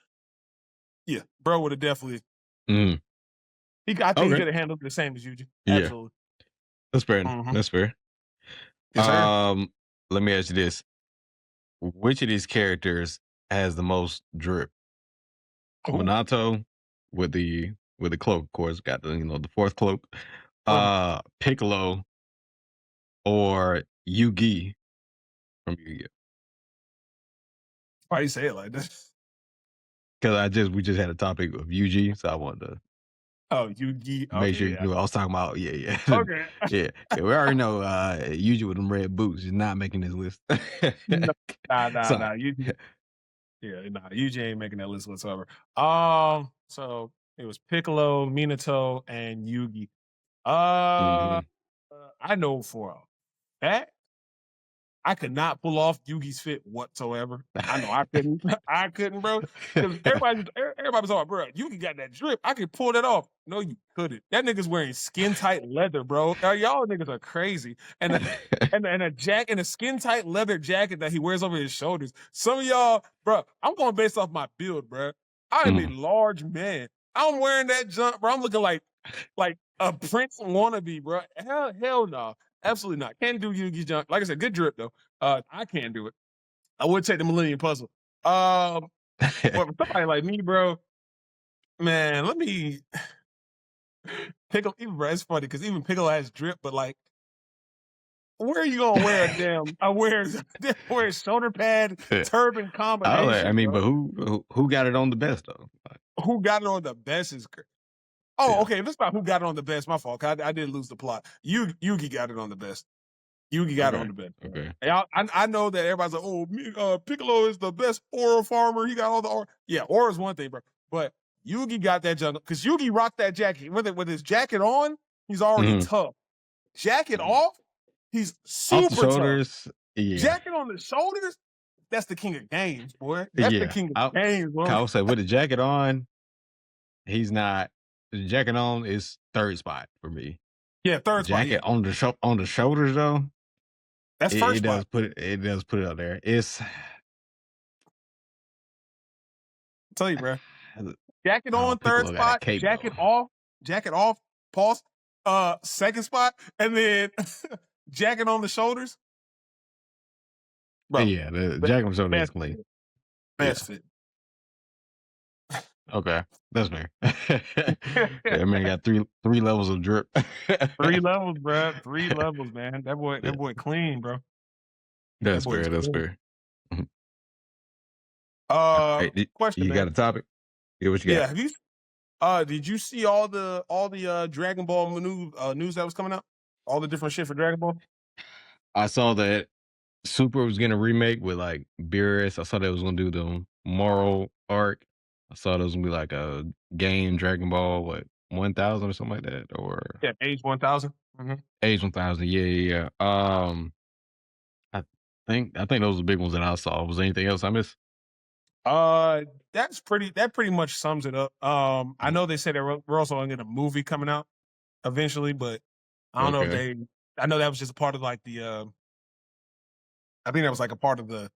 B: yeah, bro would have definitely.
A: Mm,
B: I think he
A: okay.
B: could have handled it the same as Yuji.
A: Yeah.
B: Absolutely.
A: That's fair.
B: Mm-hmm.
A: That's fair.
B: Yes, sir.
A: Um, Let me ask you this: which of these characters has the most drip?
B: Ooh.
A: Minato with the cloak, of course, got the fourth cloak.
B: Uh-huh.
A: Piccolo or Yugi from Yu-Gi-Oh.
B: Why you say it like this?
A: Because we just had a topic of UG, so I wanted to
B: Oh, Yugi.
A: make sure
B: Okay,
A: you
B: yeah.
A: knew what I was talking about. Yeah, yeah,
B: Okay.
A: yeah. Yeah, we already know UG with them red boots is not making this list.
B: No, nah.
A: Sorry.
B: Yuji. Yeah, nah. Yuji ain't making that list whatsoever. So it was Piccolo, Minato, and Yugi. Uh,
A: Hmm.
B: I know for a fact I could not pull off Yugi's fit whatsoever. I know I couldn't. I couldn't, bro. Because everybody was like, bro, Yugi got that drip. I could pull that off. No, you couldn't. That nigga's wearing skin tight leather, bro. Y'all niggas are crazy. And a skin tight leather jacket that he wears over his shoulders. Some of y'all, bro, I'm going based off my build, bro. I am a
A: Mm.
B: large man. I'm wearing that junk, bro. I'm looking like a Prince wannabe, bro. Hell no. Absolutely not. Can't do Yugi's junk. Like I said, good drip though. I can't do it. I would take the Millennium Puzzle. But for somebody like me, bro, man, let me Pickle. Even bro, it's funny because even Pickle has drip, but like, where are you gonna wear a damn? I wear shoulder pad turban
A: I
B: combination,
A: mean,
B: bro.
A: but who got it on the best though?
B: Who got it on the best is
A: Yeah.
B: okay. If it's about who got it on the best, my fault. I did lose the plot. Yugi got it on the best. Yugi got it on
A: Okay.
B: the best.
A: Okay.
B: I know that everybody's like, oh, Piccolo is the best aura farmer. He got all the aura. Yeah, aura is one thing, bro. But Yugi got that jungle because Yugi rocked that jacket. With his jacket on, he's already
A: Mhm.
B: tough. Jacket
A: Mhm.
B: off, he's
A: Off the
B: super tough.
A: shoulders. Yeah.
B: Jacket on the shoulders, that's the king of games, boy. That's the
A: Yeah.
B: king of games,
A: I
B: bro.
A: would say with the jacket on, he's not. The jacket on is third spot for me.
B: Yeah, third spot.
A: Jacket
B: Yeah,
A: on the shoulders though,
B: that's first spot.
A: it does put it up there. It's
B: I tell you, bro. Jacket
A: oh,
B: on, third
A: Piccolo got a
B: spot.
A: cape though.
B: Jacket off. Pause. Second spot, and then jacket on the shoulders, bro.
A: Yeah, the jacket on the shoulder is
B: Best,
A: clean. Yeah.
B: best fit.
A: Okay, that's fair. Yeah, man got three levels of drip.
B: 3 levels, bro. 3 levels, man.
A: Yeah,
B: That boy clean, bro. That
A: that's
B: boy is
A: fair. That's
B: clean.
A: fair. Mhm.
B: Uh,
A: Hey,
B: question,
A: you got
B: man.
A: a topic? Yeah, what you got?
B: Yeah, did you see all the Dragon Ball news that was coming out? All the different shit for Dragon Ball?
A: I saw that Super was getting a remake with like Beerus. I saw they was gonna do the moral arc. I saw there was gonna be like a game Dragon Ball, what 1000 or something like that, or
B: Yeah, Age 1000. Mm-hmm.
A: Age 1000. Yeah, yeah, yeah. I I think those are the big ones that I saw. Was there anything else I missed?
B: Uh, that pretty much sums it up. I
A: Mhm.
B: know they said we're also gonna get a movie coming out eventually, but I don't know if
A: Okay.
B: they. I know that was just a part of like the. I think that was like a part of the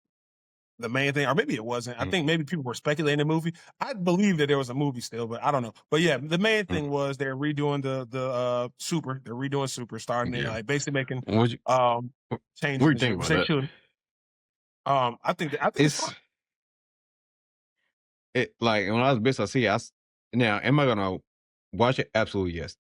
B: main thing, or maybe it wasn't. I
A: Mhm,
B: think maybe people were speculating the movie. I believe that there was a movie still, but I don't know. But yeah, the main
A: mhm.
B: thing was they're redoing the Super. They're redoing Super, starting it,
A: Yeah.
B: like basically making
A: What you
B: um
A: what
B: changes
A: what you
B: and
A: think
B: shit, which
A: about
B: they
A: that?
B: should. I think it's fine.
A: It's it like when I was best I see now am I gonna watch it? Absolutely yes.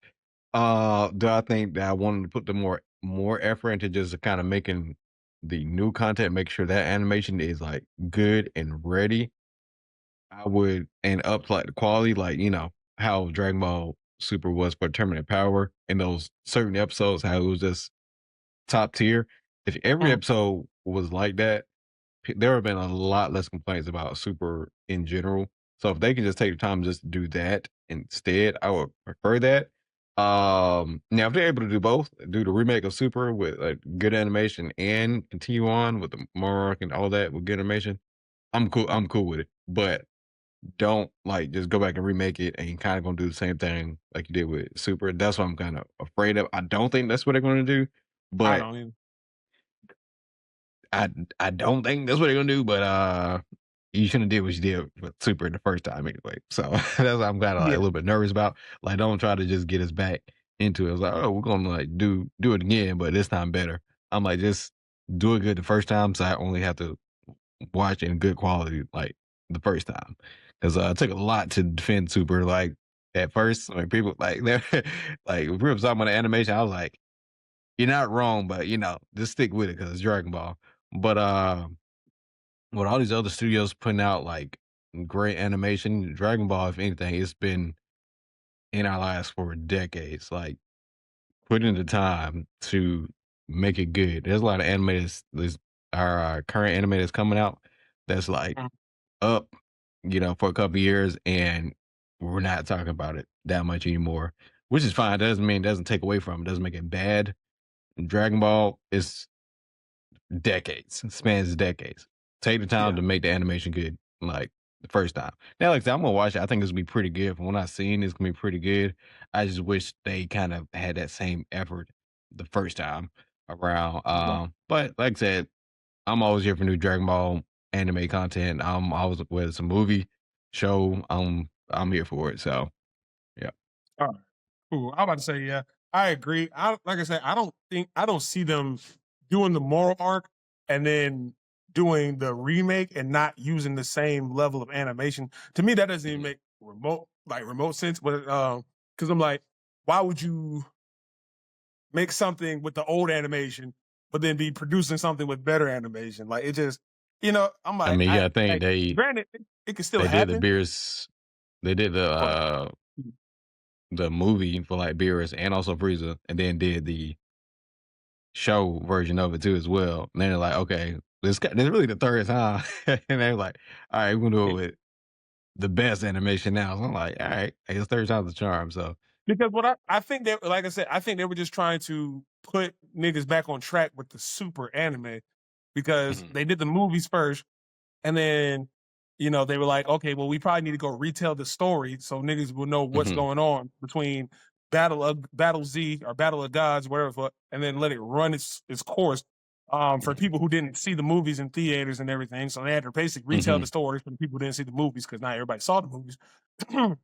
A: Do I think that I wanted to put the more effort into just kind of making the new content, make sure that animation is like good and ready? I would and up like the quality, like how Dragon Ball Super was for Tournament Power in those certain episodes, how it was just top tier. If every
B: Mm,
A: episode was like that, there have been a lot less complaints about Super in general. So if they can just take the time just to do that instead, I would prefer that. Now if they're able to do both, do the remake of Super with like good animation and continue on with the Mark and all that with good animation, I'm cool. I'm cool with it. But don't like just go back and remake it and kind of gonna do the same thing like you did with Super. That's what I'm kind of afraid of. I don't think that's what they're gonna do,
B: I
A: but
B: don't even.
A: I I don't think that's what they're gonna do, but you shouldn't have did what you did with Super the first time anyway. So that's what I'm kind of like a
B: Yeah,
A: little bit nervous about. Like, don't try to just get us back into it. It's like, oh, we're gonna like do it again, but this time better. I'm like, just do it good the first time, so I only have to watch in good quality like the first time. Because it took a lot to defend Super. Like at first, when people like they're like if we were talking about the animation, I was like, you're not wrong, but just stick with it because it's Dragon Ball. But with all these other studios putting out like great animation, Dragon Ball, if anything, it's been in our lives for decades. Like putting the time to make it good. There's a lot of animators. There's our current animators coming out that's like
B: mm,
A: up, for a couple years, and we're not talking about it that much anymore, which is fine. Doesn't mean it doesn't take away from it. Doesn't make it bad. Dragon Ball is decades, spans decades. Take the time
B: Yeah.
A: to make the animation good, like the first time. Now, like I said, I'm gonna watch it. I think it's gonna be pretty good. From what I've seen, it's gonna be pretty good. I just wish they kind of had that same effort the first time around.
B: Yeah.
A: But like I said, I'm always here for new Dragon Ball anime content. I'm always whether it's a movie, show, I'm here for it. So yeah.
B: All right. Cool. I'm about to say, yeah, I agree. Like I said, I don't see them doing the moral arc and then doing the remake and not using the same level of animation. To me, that doesn't even
A: Mhm.
B: make remote sense. But because I'm like, why would you make something with the old animation, but then be producing something with better animation? Like it just, I'm
A: I
B: like,
A: mean, yeah, I think
B: like granted, it could still
A: they did the
B: happen,
A: Beerus, they did
B: but
A: the movie for like Beerus and also Frieza, and then did the show version of it too as well. And then they're like, okay, this is really the third time, and they're like, all right, we're gonna do it with the best animation now. So I'm like, all right, I guess third time's the charm. So
B: because what I think they like I said, I think they were just trying to put niggas back on track with the super anime because
A: mhm,
B: they did the movies first and then they were like, okay, well, we probably need to go retell the story so niggas will know what's
A: mhm,
B: going on between Battle Z or Battle of Gods, whatever, and then let it run its course. For
A: mhm,
B: people who didn't see the movies in theaters and everything, so they had to basically retell the
A: mhm,
B: stories for the people who didn't see the movies because not everybody saw the movies.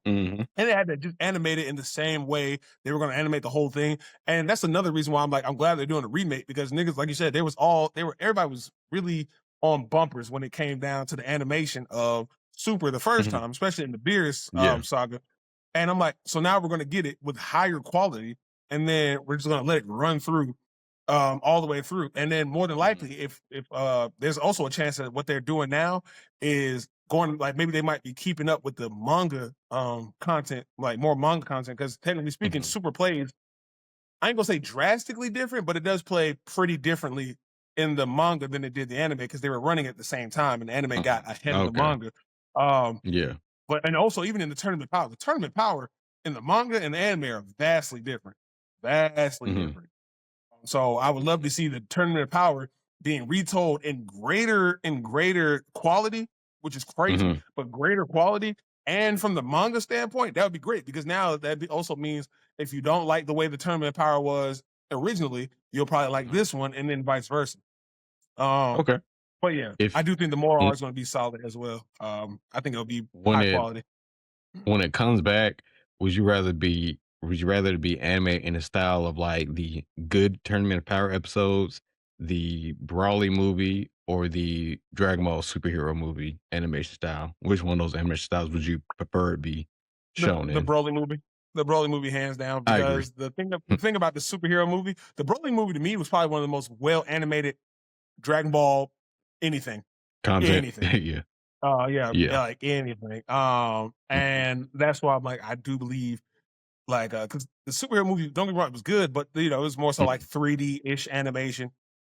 A: mhm,
B: And they had to just animate it in the same way they were going to animate the whole thing. And that's another reason why I'm like, I'm glad they're doing a remake because niggas, like you said, everybody was really on bumpers when it came down to the animation of Super the first
A: mhm.
B: time, especially in the Beerus
A: Yeah.
B: saga. And I'm like, so now we're going to get it with higher quality, and then we're just going to let it run through all the way through. And then more than
A: Mhm,
B: likely, if there's also a chance that what they're doing now is going like maybe they might be keeping up with the manga content, like more manga content, because technically speaking,
A: mhm,
B: Super plays I ain't gonna say drastically different, but it does play pretty differently in the manga than it did the anime because they were running at the same time and the anime got
A: mhm.
B: ahead of the
A: Okay.
B: manga. Um,
A: Yeah.
B: but and also even in the tournament power in the manga and the anime are vastly different. Vastly
A: Mhm,
B: different. So I would love to see the Tournament of Power being retold in greater quality, which is crazy,
A: mhm,
B: but greater quality. And from the manga standpoint, that would be great because now also means if you don't like the way the Tournament of Power was originally, you'll probably like
A: mhm.
B: this one, and then vice versa. Um,
A: Okay.
B: but yeah, I
A: If
B: do think the moral
A: w-
B: art is going to be solid as well. I think it'll be
A: when
B: high
A: it
B: quality.
A: when it comes back, would you rather it be anime in the style of like the good Tournament of Power episodes, the Brawly movie, or the Dragon Ball superhero movie animation style? Which one of those animation styles would you prefer it be
B: The
A: shown
B: the
A: in?
B: Broly movie. The Broly movie, hands down,
A: I agree.
B: because the thing about the superhero movie, the Broly movie to me was probably one of the most well animated Dragon Ball anything.
A: Content.
B: Anything.
A: Yeah.
B: Yeah,
A: Yeah.
B: like anything.
A: Mhm,
B: And that's why I'm like, I do believe like because the superhero movie, don't get me wrong, it was good, but it was more so like
A: mhm.
B: 3D-ish animation.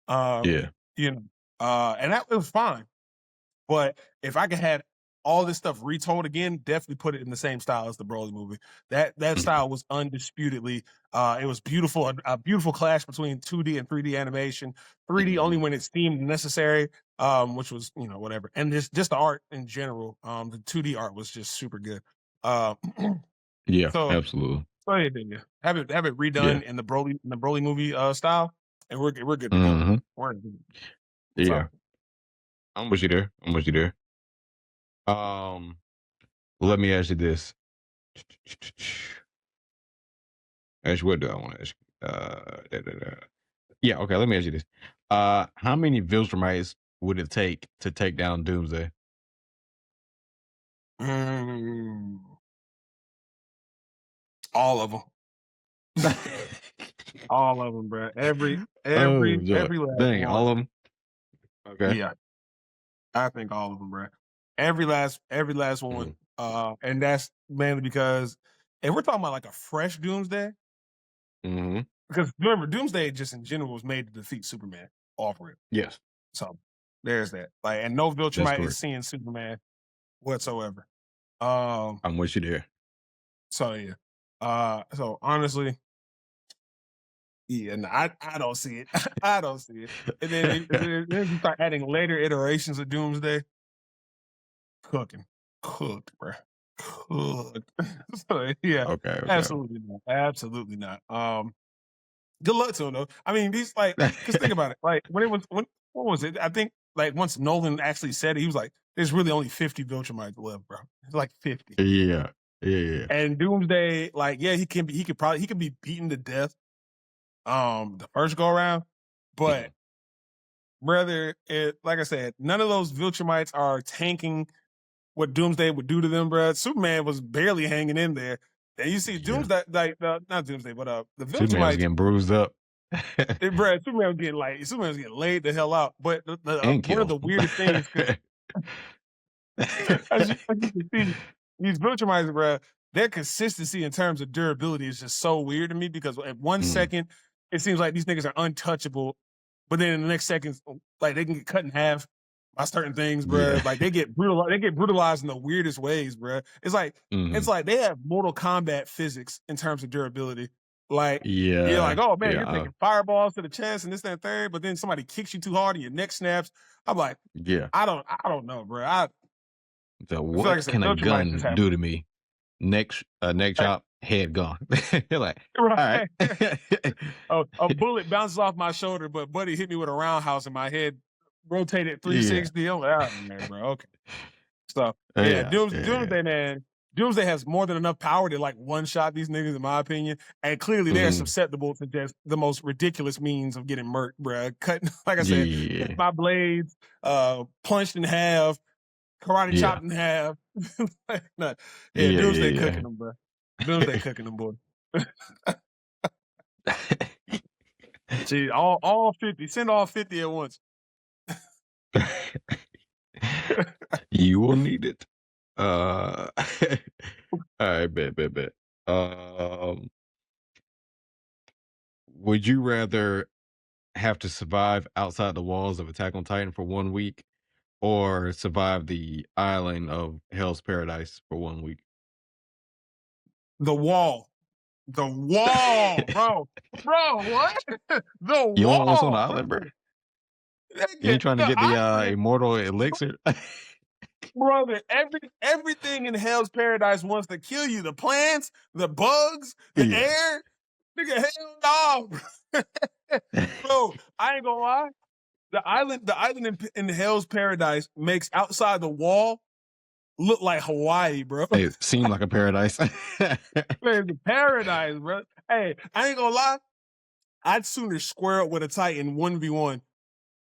B: Um,
A: Yeah.
B: you know, and that it was fine. But if I could have all this stuff retold again, definitely put it in the same style as the Broly movie. That
A: Mhm,
B: style was undisputedly, it was beautiful, a beautiful clash between 2D and 3D animation. 3D only
A: mhm.
B: when it seemed necessary, which was whatever, and just the art in general. The 2D art was just super good. Uh,
A: Yeah.
B: so
A: Absolutely.
B: go ahead, then, yeah. Have it
A: Yeah.
B: redone in the Broly movie style, and we're good to go.
A: Mhm.
B: We're good.
A: Yeah.
B: So
A: I'm with you there. I'm with you there. Um, let me ask you this. Actually, what do I want to ask you? Yeah, okay, let me ask you this. How many Viltrumites would it take to take down Doomsday?
B: mm, all of them. All of them, bro. Every
A: Oh,
B: every
A: joy.
B: every last
A: Dang, all
B: one.
A: of them? Okay.
B: Yeah, I think all of them, bro. Every last one.
A: Mhm,
B: And that's mainly because if we're talking about like a fresh Doomsday,
A: mhm.
B: because remember, Doomsday just in general was made to defeat Superman off rip.
A: Yes,
B: So there's that. Like, and no
A: that's
B: Viltrumite is
A: correct.
B: seeing Superman whatsoever. Um,
A: I'm with you there.
B: so yeah. So honestly, Yeah, no, I don't see it. I don't see it. And then you start adding later iterations of Doomsday. Cooking. Cooked, bruh. Cooked. So, yeah,
A: Okay, okay.
B: absolutely not. Absolutely not. Good luck to him though. I mean, these like, cause think about it. Like when what was it? I think like once Nolan actually said it, he was like, "There's really only 50 Viltrumites left, bro. It's like 50."
A: Yeah. Yeah.
B: And Doomsday, like, yeah, he could be beaten to death the first go around,
A: Yeah.
B: but brother, it like I said, none of those Viltrumites are tanking what Doomsday would do to them, bro. Superman was barely hanging in there. And you see
A: Yeah.
B: Doomsday, like not Doomsday, but the
A: Superman was
B: Viltrumites,
A: getting bruised up.
B: bro. Superman was getting laid the hell out. But
A: And
B: one of
A: killed.
B: the weirdest things, because as you can see, these Viltrumites, bro, their consistency in terms of durability is just so weird to me. Because at one
A: Mm,
B: second, it seems like these niggas are untouchable, but then in the next second, like they can get cut in half by certain things, bro.
A: yeah.
B: Like they get brutalized in the weirdest ways, bro. It's
A: Mhm.
B: like they have Mortal Kombat physics in terms of durability. Like you're like,
A: Yeah.
B: oh man,
A: Yeah.
B: you're taking fireballs to the chest and this, that, and third, but then somebody kicks you too hard and your neck snaps. I'm like,
A: Yeah.
B: I don't know, bro.
A: So
B: I feel like I
A: what
B: said,
A: can a
B: Viltrumites just
A: gun
B: have
A: do to me? Neck
B: like,
A: chop, head gone. You're like, all right.
B: right. A bullet bounces off my shoulder, but Buddy hit me with a roundhouse in my head, rotated
A: Yeah.
B: 360. I'm like, all right, man, bro. Okay. So yeah,
A: Yeah. Yeah.
B: Doomsday, man. Doomsday has more than enough power to like one shot these niggas, in my opinion. And clearly they're
A: Mhm.
B: susceptible to just the most ridiculous means of getting murked, bro. Cutting, like I said, cut
A: Yeah.
B: my blades, punched in half, karate
A: Yeah.
B: chopped in half. Nah, yeah,
A: Yeah.
B: Doomsday
A: Yeah.
B: cooking them, bro. Doomsday cooking them, boy. See, all 50. Send all 50 at once.
A: You will need it. All right, bet. Um, would you rather have to survive outside the walls of Attack on Titan for 1 week, or survive the island of Hell's Paradise for 1 week?
B: The wall. The wall, bro. Bro, what? The
A: You want what's on the
B: wall,
A: island, bro?
B: brother.
A: You ain't trying to
B: The
A: get the
B: island,
A: immortal elixir?
B: brother. Everything in Hell's Paradise wants to kill you. The plants, the bugs, the
A: Yeah.
B: air. Nigga, hell no. Bro, I ain't gonna lie. The island in Hell's Paradise makes outside the wall look like Hawaii, bro.
A: It seemed like a paradise.
B: Man, it's paradise, bro. Hey, I ain't gonna lie. I'd sooner square up with a Titan 1v1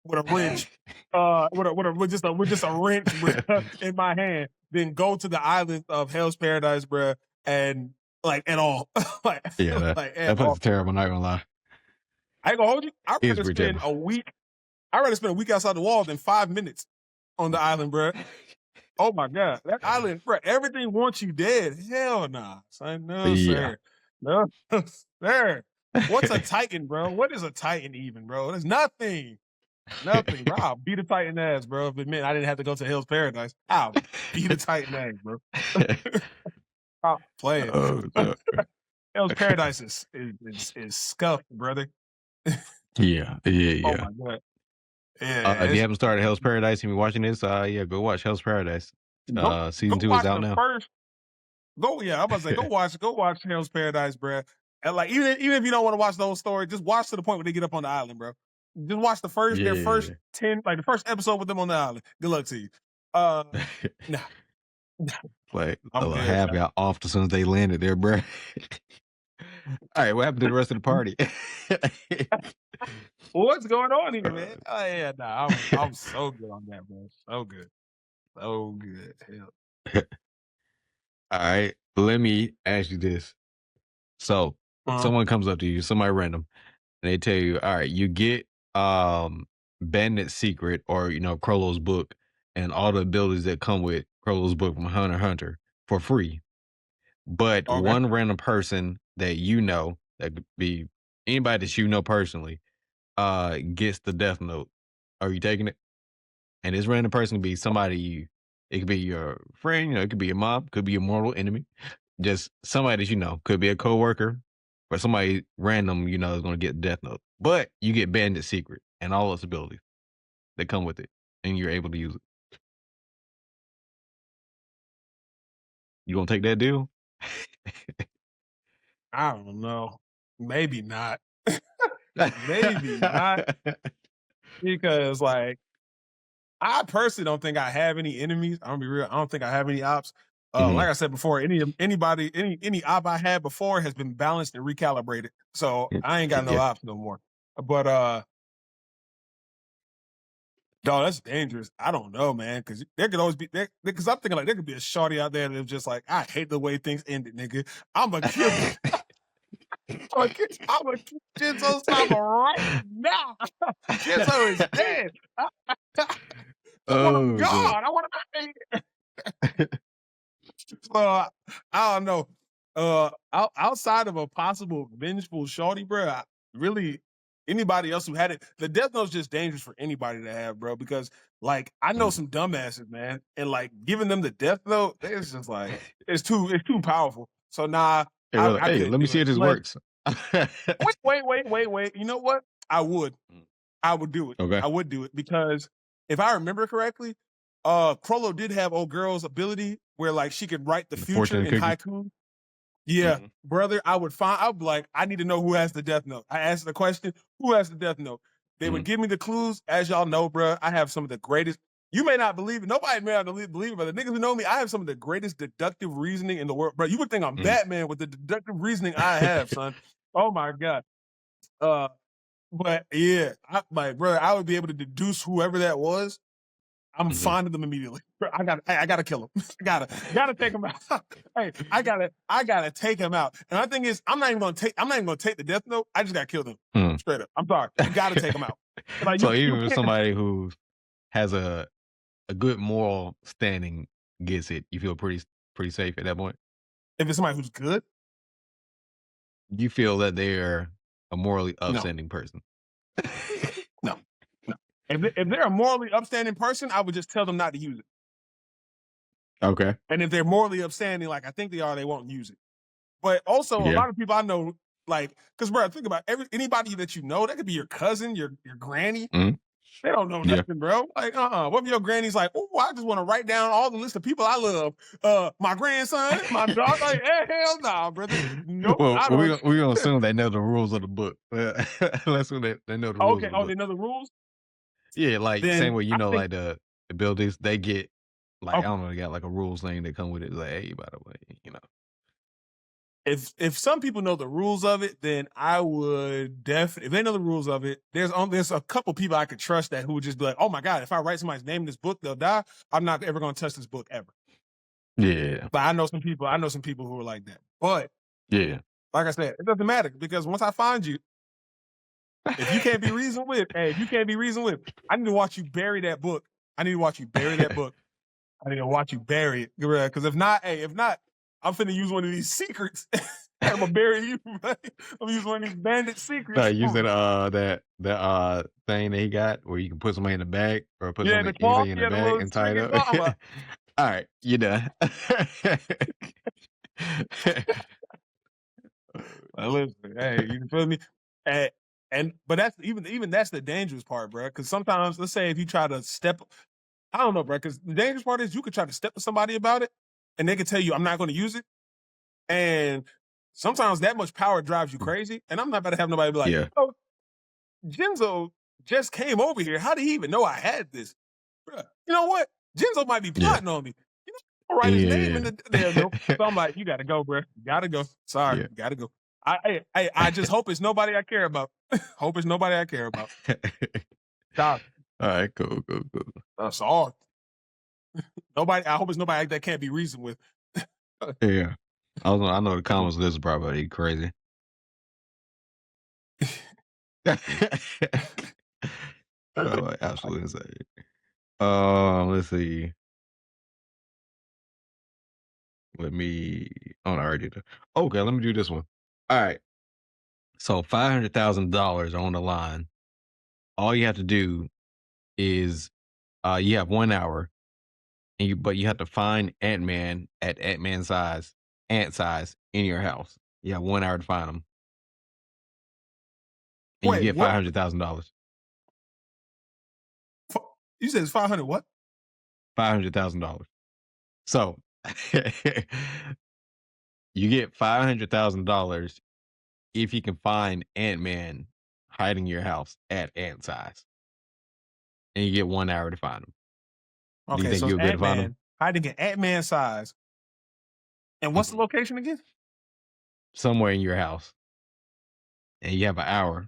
B: with a wrench, with just a wrench, bro, in my hand, than go to the island of Hell's Paradise, bro, and like at all, like
A: Yeah,
B: like
A: that
B: at
A: place
B: all.
A: is terrible, not gonna lie.
B: I ain't gonna hold you. I'd
A: It's
B: rather
A: pretty
B: spend
A: terrible.
B: a week. I'd rather spend a week outside the wall than 5 minutes on the island, bro. Oh my god, that island, bro. Everything wants you dead. Hell nah, son. No,
A: Yeah.
B: sir. No, sir. What's a Titan, bro? What is a Titan even, bro? There's nothing. Nothing, bro. I'll beat a Titan ass, bro. If it meant I didn't have to go to Hell's Paradise, I'll beat a Titan ass, bro. Stop playing.
A: Oh, no.
B: Hell's Paradise is scuffed, brother.
A: Yeah,
B: Oh
A: yeah.
B: my god. Yeah,
A: If you
B: it's
A: haven't started Hell's Paradise and you're watching this, yeah, go watch Hell's Paradise.
B: go
A: Season
B: go
A: 2 is
B: watch
A: out
B: the
A: now.
B: first. Go, yeah. I'm about to say go watch Hell's Paradise, bro. And like even if you don't want to watch the whole story, just watch to the point where they get up on the island, bro. Just watch their first
A: Yeah.
B: 10, like the first episode with them on the island. Good luck to you. Uh, nah,
A: Like,
B: I'm good.
A: half got off as soon as they landed there, bruh. Alright, what happened to the rest of the party?
B: What's going on here, man?
A: Uh,
B: Oh yeah, nah, I'm so good on that, bro. So good. Hell.
A: Alright, let me ask you this. So,
B: Uh-huh.
A: someone comes up to you, somebody random, and they tell you, "Alright, you get, Bandit's Secret or, Crollo's book and all the abilities that come with Crollo's book from Hunter x Hunter for free." But
B: Okay.
A: one random person that you know, that could be anybody that you know personally, gets the Death Note. Are you taking it? And this random person could be somebody it could be your friend, it could be your mom, could be your mortal enemy, just somebody that you know. Could be a coworker, or somebody random, is going to get Death Note. But you get Bandit Secret and all its abilities that come with it, and you're able to use it. You gonna take that deal?
B: I don't know. Maybe not. Maybe not. Because like I personally don't think I have any enemies. I'm gonna be real. I don't think I have any ops.
A: Mhm.
B: Like I said before, any op I had before has been balanced and recalibrated. So I ain't got no
A: Yeah.
B: ops no more. But dog, that's dangerous. I don't know, man, because there could always be because I'm thinking like there could be a shorty out there that's just like, I hate the way things ended, nigga. I'ma kill I'ma kill Jinzo Sama right now. Jinzo is dead. I want him
A: Oh, God.
B: gone. I want him. I don't know. Outside of a possible vengeful shorty, bro, really anybody else who had it, the death note's just dangerous for anybody to have, bro. Because like I know
A: Mm.
B: some dumbasses, man, and like giving them the death note, it's just like it's too powerful. So nah,
A: Hey,
B: I,
A: brother,
B: I
A: hey,
B: couldn't
A: let me
B: do
A: see
B: it.
A: if this
B: Unless
A: works.
B: wait. You know what? I would.
A: Mm.
B: I would do it.
A: Okay.
B: I would do it because if I remember correctly, Crollo did have old girl's ability where like she could write the
A: The
B: future
A: fortune
B: in
A: cookie.
B: haiku. Yeah,
A: Mhm.
B: brother, I'd be like, I need to know who has the death note. I asked the question, who has the death note? They would
A: Mhm.
B: give me the clues. As y'all know, bro, I have some of the greatest. You may not believe it. Nobody may not believe it, but the niggas who know me, I have some of the greatest deductive reasoning in the world, bro. You would think I'm
A: Mhm.
B: Batman with the deductive reasoning I have, son. Oh my god. Uh, but yeah, like, brother, I would be able to deduce whoever that was. I'm
A: Mhm.
B: finding them immediately. I gotta kill him. gotta take him out. Hey, I gotta take him out. And my thing is, I'm not even gonna take the death note. I just gotta kill them
A: Mm.
B: straight up. I'm sorry. You gotta take him out. Like
A: So
B: you
A: even if
B: can't.
A: somebody who has a good moral standing gets it, you feel pretty safe at that point?
B: If it's somebody who's good,
A: You feel that they're a morally
B: no,
A: upstanding person.
B: no, no. If they're a morally upstanding person, I would just tell them not to use it.
A: Okay.
B: And if they're morally upstanding, like I think they are, they won't use it. But also, a
A: Yeah.
B: lot of people I know, like, because bro, think about anybody that you know. That could be your cousin, your granny.
A: Mhm.
B: They don't know
A: Yeah.
B: nothing, bro. Like, what if your granny's like, oh, I just want to write down all the list of people I love. My grandson, my dog. Like, hell no, nah, brother. Nope,
A: Well,
B: I
A: we
B: don't.
A: gon we gonna assume they know the rules of the book. Let's assume they know the rules
B: Okay.
A: of the
B: Oh,
A: book.
B: they know the rules.
A: Yeah, like, same
B: Then
A: way,
B: I think
A: like, the abilities, they get, like, I
B: okay.
A: don't know, they got, like, a rules thing that come with it, like, "Hey, by the way," you know?
B: If some people know the rules of it, then I would definitely. If they know the rules of it, there's a couple people I could trust that who would just be like, oh my god, if I write somebody's name in this book, they'll die. I'm not ever going to touch this book ever.
A: Yeah.
B: But I know some people. I know some people who are like that. But
A: Yeah.
B: like I said, it doesn't matter because once I find you, if you can't be reasoned with, hey, if you can't be reasoned with, I need to watch you bury that book. I need to watch you bury that book. I need to watch you bury it. Because if not, hey, if not, I'm finna use one of these secrets. I'm gonna bury you. I'm gonna use one of these bandit
A: No,
B: secrets.
A: using, that thing that he got where you can put somebody in the bag or put
B: Yeah, the
A: anything
B: cloth.
A: in the
B: Yeah, the
A: bag
B: little
A: and tie it
B: string and
A: up.
B: drama.
A: Alright, you done.
B: Listen, hey, you feel me? And, but that's even that's the dangerous part, bro. Because sometimes, let's say if you try to step, I don't know, bro. Because the dangerous part is you could try to step to somebody about it, and they can tell you, "I'm not going to use it." And sometimes that much power drives you crazy. And I'm not about to have nobody be like,
A: Yeah.
B: "Oh, Jinzo just came over here. How did he even know I had this?" Bruh, you know what? Jinzo might be
A: Yeah.
B: plotting on me. You know, I'll write his name in
A: Yeah.
B: the there. No, so I'm like, you gotta go, bro. You gotta go. Sorry,
A: Yeah.
B: you gotta go. I just hope it's nobody I care about. Hope it's nobody I care about. Sorry.
A: Alright, cool.
B: That's all. Nobody. I hope it's nobody that can't be reasoned with.
A: Yeah. I know the comments of this is probably crazy. Oh, absolutely insane. Let's see. Let me. Oh, no, I already did. Okay, let me do this one. All right. So $500,000 on the line. All you have to do is you have 1 hour, but you have to find Ant Man at ant size in your house. You have 1 hour to find him. and you
B: Wait,
A: get
B: what?
A: $500,000.
B: You said it's 500 what?
A: $500,000. So you get $500,000 if you can find Ant-Man hiding in your house at ant size, and you get 1 hour to find him. Do you
B: Okay,
A: think
B: so it's
A: you'll be able to find him?
B: Ant-Man hiding in Ant-Man size. And what's the
A: Mhm.
B: location again?
A: Somewhere in your house, and you have an hour.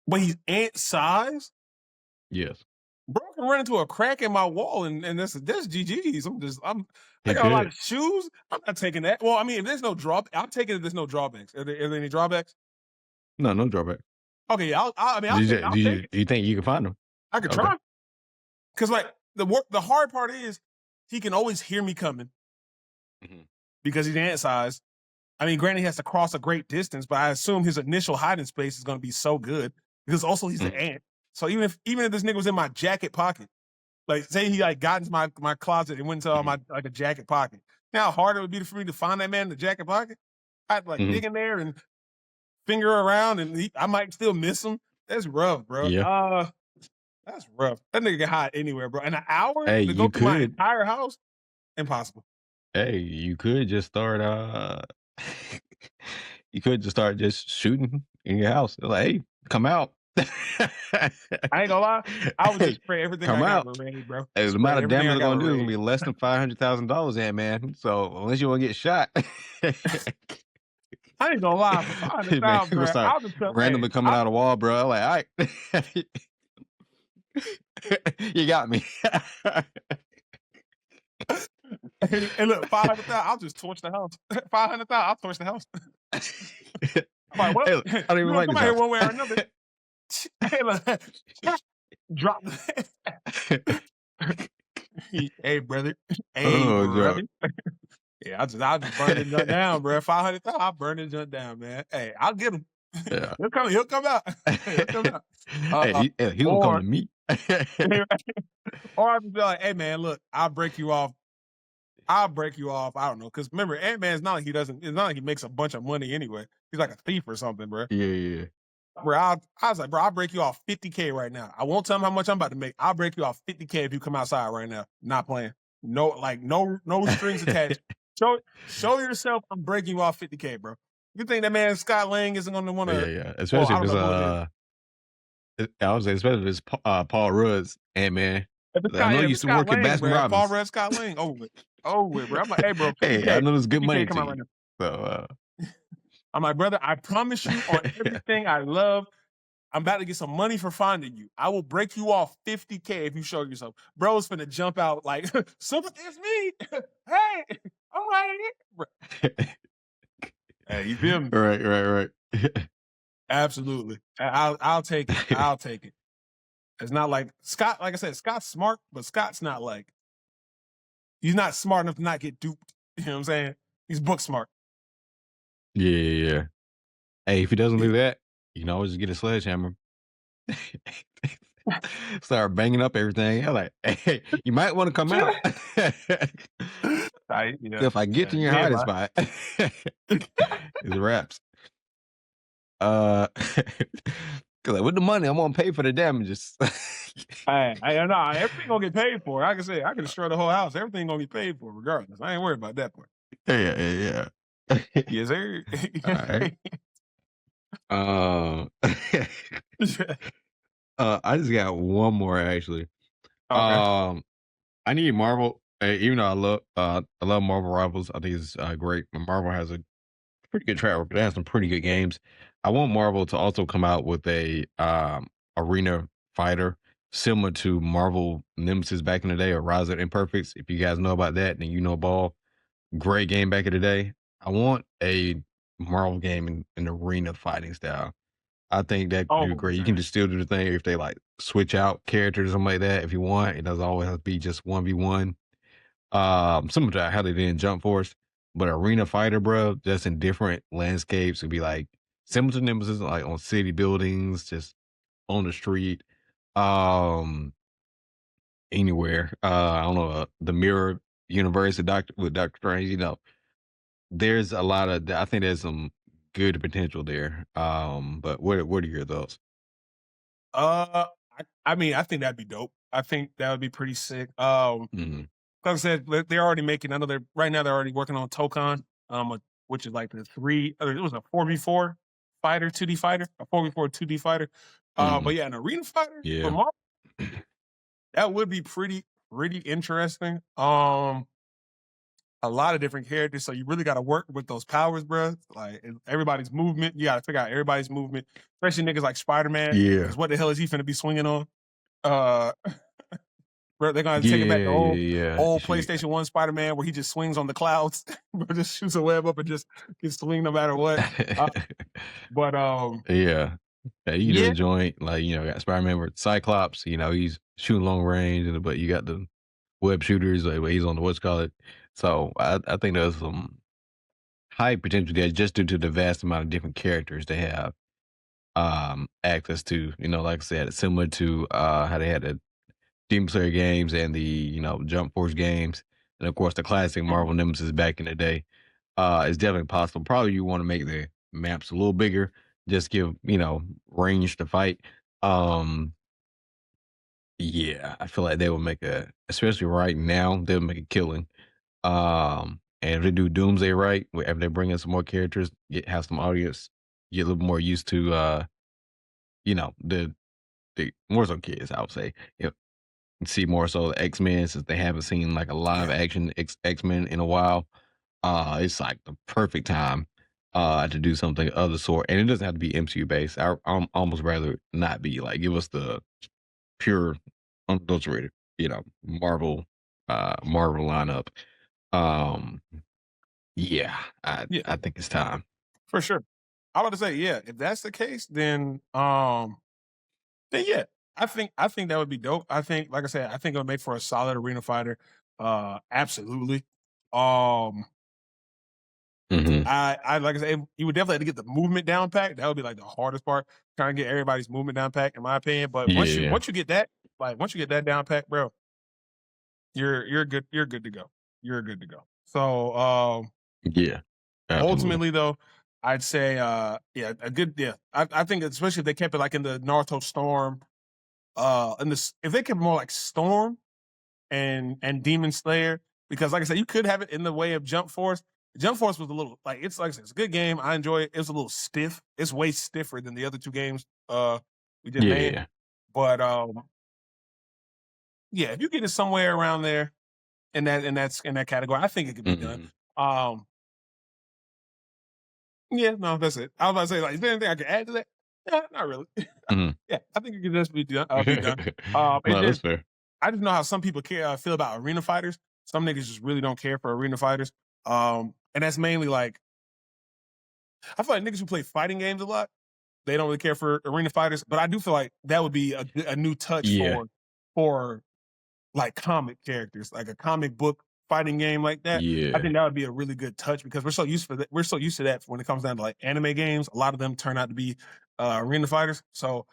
B: But he's ant size?
A: Yes,
B: Bro, I can run into a crack in my wall and that's GG's. I
A: he
B: got a lot of
A: could.
B: shoes. I'm not taking that. Well, I mean, if there's no drop, I'll take it if there's no drawbacks. Are there any drawbacks?
A: No, no drawback.
B: Okay, yeah, I mean,
A: Do
B: I'll take it.
A: you think you can find him?
B: I could
A: Okay.
B: try. Cause like the hard part is he can always hear me coming
A: Mhm,
B: because he's ant size. I mean, granted, he has to cross a great distance, but I assume his initial hiding space is going to be so good because also he's an
A: mhm,
B: ant. So even if this nigga was in my jacket pocket, like say he like got into my closet and went into
A: mhm,
B: my like a jacket pocket. You know how hard it would be for me to find that man in the jacket pocket? I'd like
A: mhm.
B: dig in there and finger around, and I might still miss him. That's rough, bro.
A: Yeah.
B: That's rough. That nigga can hide anywhere, bro. In an hour
A: Hey,
B: to go
A: you
B: through my
A: could.
B: entire house, impossible.
A: Hey, you could just start. You could just start just shooting in your house. Like, hey, come out.
B: I ain't gonna lie. I would just
A: Hey,
B: spray everything
A: come
B: I got
A: out.
B: with raid, bro.
A: Hey, the
B: Spray
A: amount of
B: everything
A: damage
B: I
A: they're
B: got
A: gonna
B: with
A: do is gonna
B: raid.
A: be less than $500,000, man. So unless you want to get shot,
B: I ain't gonna lie. For five hundred
A: man,
B: thousand,
A: gonna
B: bro,
A: start
B: I'll just tell. Hey,
A: randomly coming out of the wall, bro. Like, all right, you got me.
B: hey, look, 500,000. I'll just torch the house. 500,000. I'll torch the house. I'm like, well,
A: Hey, look, I don't
B: you
A: even
B: gonna
A: like
B: come
A: this
B: out here
A: house.
B: one way or another. Hey, look, drop. Hey, brother. Hey,
A: Oh,
B: brother.
A: joke.
B: Yeah, I'll just burn it junk down, bro. 500,000. I'll burn it junk down, man. Hey, I'll get him.
A: Yeah.
B: He'll come out. He'll come out. Uh,
A: He gonna come
B: or
A: to me.
B: or I'll just be like, hey man, look, I'll break you off. I'll break you off. I don't know. Cause remember, Ant-Man's not like he doesn't, it's not like he makes a bunch of money anyway. He's like a thief or something, bro.
A: Yeah, yeah.
B: Bro, I was like, bro, I'll break you off 50K right now. I won't tell him how much I'm about to make. I'll break you off 50K if you come outside right now. Not playing. No, like no strings attached. Show yourself. I'm breaking you off 50K, bro. You think that man Scott Lang isn't gonna want
A: Yeah,
B: to?
A: yeah.
B: Well,
A: Especially
B: I
A: if
B: don't
A: it's
B: know who it is.
A: I would say especially if it's Paul Rudd's Ant-Man.
B: If it's
A: I know you
B: If
A: used
B: it's
A: to
B: Scott
A: work at
B: Lang,
A: Baskin
B: bro, Paul
A: Robbins.
B: Rudd, Scott Lang, over with, bro. I'm like, hey, bro,
A: Hey, I
B: 50K,
A: know there's good
B: 50K,
A: money
B: come
A: to
B: out right
A: you.
B: now.
A: So
B: I'm like, brother, I promise you on everything I love, I'm about to get some money for finding you. I will break you off 50K if you show yourself. Bro's finna jump out like, something, it's me. Hey, I'm right here. Bro. Hey, you feel me?
A: right, right, right.
B: Absolutely. I'll take it. I'll take it. It's not like Scott, like I said, Scott's smart, but Scott's not like, he's not smart enough to not get duped. You know what I'm saying? He's book smart.
A: Yeah, yeah, yeah. Hey, if he doesn't
B: Yeah.
A: do that, you can always just get a sledgehammer. Start banging up everything. I'm like, hey, you might want to come out.
B: Yeah.
A: If I get to your
B: Yeah,
A: hiding
B: man.
A: spot, it's wraps. Uh, 'cause like, with the money, I'm gonna pay for the damages.
B: I know everything gonna get paid for. Like I said, I can destroy the whole house. Everything gonna be paid for regardless. I ain't worried about that part.
A: Yeah, yeah, yeah.
B: Yes, sir.
A: All right. Uh, I just got one more actually.
B: Okay.
A: Um, I need Marvel. Even though I love Marvel Rivals, I think it's great. Marvel has a pretty good track record. It has some pretty good games. I want Marvel to also come out with a arena fighter similar to Marvel Nemesis back in the day or Rise of the Imperfects. If you guys know about that, then you know ball. Great game back in the day. I want a Marvel game in an arena fighting style. I think that could be
B: Oh,
A: great. You can just still do the thing if they like switch out characters or something like that. If you want, it doesn't always have to be just 1v1. Similar to how they did in Jump Force, but arena fighter, bro, just in different landscapes. It'd be like similar to Nemesis, like on city buildings, just on the street, um, anywhere. I don't know, the Mirror Universe with Doctor Strange. You know, there's a lot of. I think there's some good potential there. But what are your thoughts?
B: I mean, I think that'd be dope. I think that would be pretty sick.
A: Mhm.
B: Like I said, they're already making. I know they're right now. They're already working on Tokon, which is like the three. It was a 4v4 fighter, 2D fighter, a 4v4 2D fighter. But
A: Mhm.
B: yeah, an arena fighter for
A: Yeah.
B: Marvel, that would be pretty interesting. A lot of different characters, so you really got to work with those powers, bro. Like everybody's movement, you got to figure out everybody's movement, especially niggas like Spider Man.
A: Yeah.
B: Because what the hell is he finna be swinging on? Uh, bro, they're gonna have to take it back to
A: Yeah, yeah,
B: old
A: yeah.
B: PlayStation One Spider Man, where he just swings on the clouds, bro, just shoots a web up and just can swing no matter what. Uh, but
A: Yeah. Yeah, you can do a
B: yeah,
A: joint, like, got Spider-Man with Cyclops, he's shooting long range, but you got the web shooters, like, where he's on the what's call it. So, I think there's some high potential there just due to the vast amount of different characters they have, access to, like I said, similar to, how they had the Demon Slayer games and the, Jump Force games, and, of course, the classic
B: mhm,
A: Marvel Nemesis back in the day. It's definitely possible. Probably you wanna make the maps a little bigger, just give, range to fight. Um, yeah, I feel like they would make especially right now, they'll make a killing. And if they do Doomsday right, if they bring in some more characters, have some audience, get a little more used to, the more so kids, I would say. See more so the X-Men since they haven't seen like a live
B: yeah,
A: action X-Men in a while. It's like the perfect time to do something of the sort. And it doesn't have to be MCU based. I'm almost rather not be like give us the pure unadulterated, Marvel lineup. Um yeah,
B: yeah,
A: I think it's time.
B: for sure. I about to say, yeah, if that's the case, then yeah, I think that would be dope. I think, like I said, I think it would make for a solid arena fighter. Absolutely. Um,
A: Hmm.
B: I like I said, you would definitely have to get the movement down pat. That would be like the hardest part, trying to get everybody's movement down pat, in my opinion. But
A: Yeah.
B: once you get that, like once you get that down pat, bro, you're good to go. You're good to go. So
A: Yeah. Absolutely.
B: ultimately though, I'd say yeah, a good yeah. I think especially if they kept it like in the Naruto Storm, and this if they kept it more like Storm and Demon Slayer, because like I said, you could have it in the way of Jump Force. Jump Force was a little like it's like I said, it's a good game. I enjoy it. It was a little stiff. It's way stiffer than the other two games we just named.
A: Yeah.
B: But yeah, if you get it somewhere around there in that category, I think it could be done.
A: Hmm.
B: Um yeah, no, that's it. I was about to say, like, is there anything I can add to that? Not really.
A: Hmm.
B: Yeah, I think it could just be done. Be done. It's
A: No, that's
B: just
A: fair.
B: I just know how some people feel about arena fighters. Some niggas just really don't care for arena fighters. And that's mainly like I feel like niggas who play fighting games a lot, they don't really care for arena fighters. But I do feel like that would be a new touch
A: Yeah.
B: for like comic characters, like a comic book fighting game like that. I
A: Yeah.
B: think that would be a really good touch because we're so used to that when it comes down to like anime games. A lot of them turn out to be arena fighters. So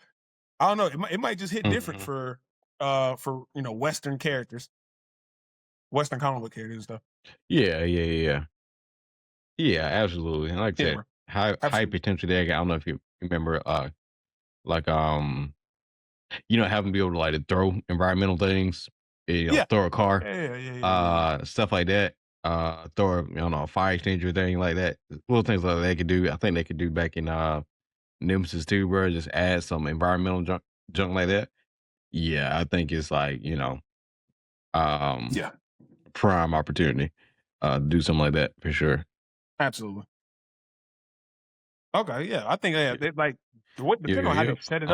B: I don't know. It might just hit different
A: Mhm.
B: for Western characters, Western comic book characters and stuff.
A: Yeah, yeah, yeah, yeah. Yeah, absolutely. And like I
B: Yeah,
A: said,
B: bro.
A: high
B: Absolutely.
A: potential there. I don't know if you remember, like having to be able to like to throw environmental things,
B: Yeah.
A: throw a car,
B: Yeah, yeah, yeah, yeah, yeah, yeah.
A: stuff like that. Throw a fire extinguisher thing like that. Little things like they could do. I think they could do back in Nemesis too, bro. Just add some environmental junk like that. Yeah, I think it's like um
B: Yeah,
A: prime opportunity to do something like that for sure.
B: absolutely. Okay, yeah. I think yeah,
A: Yeah,
B: like what
A: yeah,
B: depending
A: yeah.
B: on how they
A: Yep.
B: set it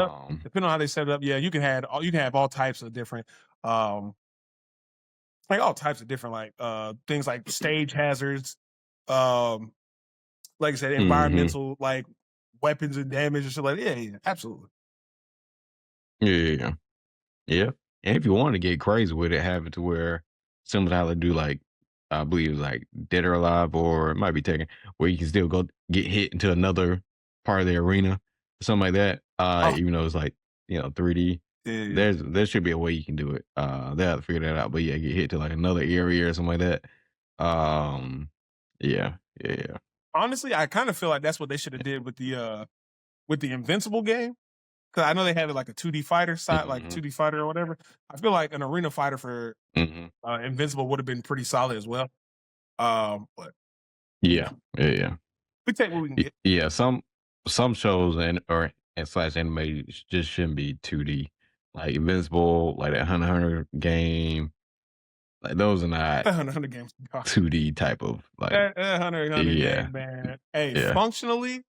B: up, yeah, you can have all types of different um like all types of different like things like stage hazards, um like I said,
A: Hmm.
B: environmental like weapons and damage and shit like yeah, yeah, absolutely.
A: Yeah, yeah, yeah. Yeah. And if you want to get crazy with it, have it to where similar to how they do like I believe it's like Dead or Alive or it might be Taken, where you can still go get hit into another part of the arena, something like that.
B: Oh,
A: Even though it's like, 3D.
B: yeah, yeah, yeah.
A: There should be a way you can do it. They have to figure that out. But yeah, get hit to like another area or something like that. Um yeah, yeah, yeah.
B: honestly, I kind of feel like that's what they should have did with the Invincible game. Because I know they had like a 2D fighter side, like
A: Mhm,
B: 2D fighter or whatever. I feel like an arena fighter for
A: mhm.
B: Invincible would have been pretty solid as well. But you
A: Yeah,
B: know,
A: yeah, yeah.
B: we take what we can get.
A: Yeah, some shows and slash anime just shouldn't be 2D. Like Invincible, like that Hunter game, like those are not
B: That Hunter games,
A: 2D type of like
B: that Hunter
A: yeah,
B: game, man. Hey,
A: yeah,
B: functionally,